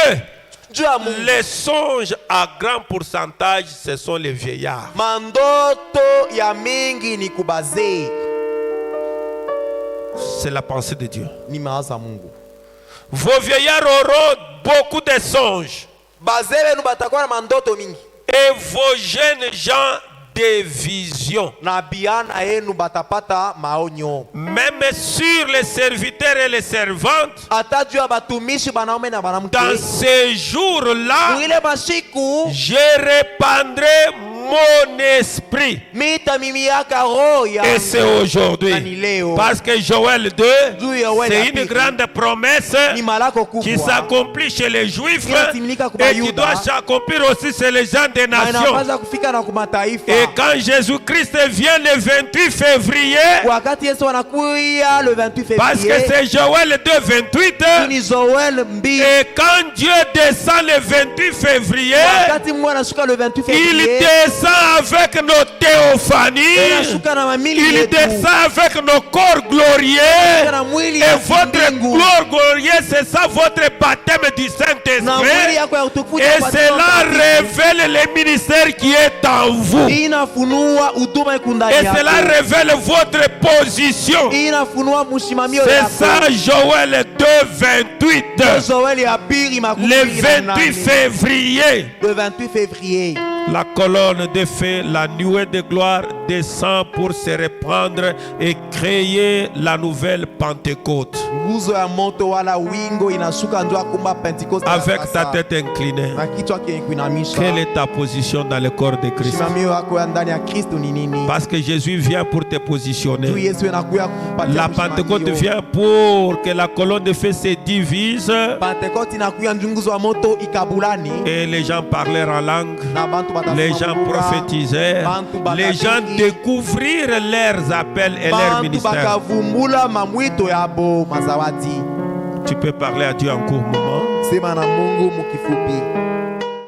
Speaker 2: Juu ya Mungu.
Speaker 1: les songes à grand pourcentage, ce sont les vieillards.
Speaker 2: Mandoto ya mingi ni kubazee.
Speaker 1: C'est la pensée de Dieu.
Speaker 2: Ni mawazo ya Mungu.
Speaker 1: Vos vieillards auront beaucoup de songes.
Speaker 2: Bazee benu batakuwa na mandoto mingi.
Speaker 1: Et vos jeunes gens des visions.
Speaker 2: Na biana yenu batapata maonyo.
Speaker 1: Même sur les serviteurs et les servantes,
Speaker 2: Ata juu ya batumishi banaume na banamke.
Speaker 1: dans ces jours-là,
Speaker 2: Mwile mashiku.
Speaker 1: je répandrai mon esprit.
Speaker 2: Mita mimi yaka roho ya.
Speaker 1: Et c'est aujourd'hui.
Speaker 2: Na ni leo.
Speaker 1: Parce que Joël 2,
Speaker 2: Juu ya Joël
Speaker 1: c'est
Speaker 2: ya
Speaker 1: une
Speaker 2: pili.
Speaker 1: grande promesse
Speaker 2: Ni malako
Speaker 1: qui
Speaker 2: kubwa.
Speaker 1: s'accomplit chez les Juifs
Speaker 2: Inatimilika kwa
Speaker 1: et qui
Speaker 2: Yuda.
Speaker 1: doit s'accomplir aussi chez les gens des
Speaker 2: Na
Speaker 1: nations.
Speaker 2: inapaswa kufika na kumataifa.
Speaker 1: Et quand Jésus-Christ vient le 28 février,
Speaker 2: Wakati Yesu anakuya le 28
Speaker 1: parce que
Speaker 2: février.
Speaker 1: c'est Joël 2, 28,
Speaker 2: Ni Joel mbili.
Speaker 1: et quand Dieu descend le 28 février,
Speaker 2: Wakati Mungu anashuka le 28
Speaker 1: il
Speaker 2: février.
Speaker 1: descend avec nos théophanies.
Speaker 2: inashuka na mamili
Speaker 1: Il
Speaker 2: yetu.
Speaker 1: descend avec nos corps glorieux.
Speaker 2: Na mwili
Speaker 1: Et
Speaker 2: ya
Speaker 1: votre
Speaker 2: kimbingu.
Speaker 1: gloire glorieuse, c'est ça votre baptême du
Speaker 2: Na mwili
Speaker 1: Saint-Esprit.
Speaker 2: yako ya utukufu
Speaker 1: Et
Speaker 2: kwa
Speaker 1: cela
Speaker 2: Roho Mtakatifu.
Speaker 1: révèle le ministère qui est en vous.
Speaker 2: Inafunua huduma iko ndani
Speaker 1: Et
Speaker 2: yako.
Speaker 1: cela révèle votre position.
Speaker 2: Inafunua mshimamio
Speaker 1: C'est
Speaker 2: yako.
Speaker 1: ça Joël 2:28.
Speaker 2: Joel ya pili makumi
Speaker 1: Le
Speaker 2: mbili na
Speaker 1: 28
Speaker 2: nane.
Speaker 1: février.
Speaker 2: Le 28 février.
Speaker 1: La colonne de feu, la nuée de gloire descend pour se reprendre et créer la nouvelle Pentecôte.
Speaker 2: Nguzo ya moto wala wingo inashuka ndio akumba Pentecoste.
Speaker 1: Avec ta tête inclinée,
Speaker 2: na kichwa kiinamisha.
Speaker 1: quelle est ta position dans le corps de Christ?
Speaker 2: Mshimamio wako ya ndani ya Kristo ni nini?
Speaker 1: Parce que Jésus vient pour te
Speaker 2: Tu
Speaker 1: positionner.
Speaker 2: Yesu anakuja kukupatia
Speaker 1: La
Speaker 2: mshimamio.
Speaker 1: Pentecôte vient pour que la colonne de feu se divise
Speaker 2: Pentecoste inakuja nguzo ya moto ikabulani.
Speaker 1: et les gens parlèrent en langue.
Speaker 2: Na bantu batasema
Speaker 1: Les gens
Speaker 2: lugha.
Speaker 1: prophétisèrent. Les gens découvrirent leurs appels et leurs
Speaker 2: Bantu
Speaker 1: ministères.
Speaker 2: bakavumbula mamwito yabo mazawadi.
Speaker 1: Tu peux parler à Dieu en court moment.
Speaker 2: Sema na Mungu mukifupi.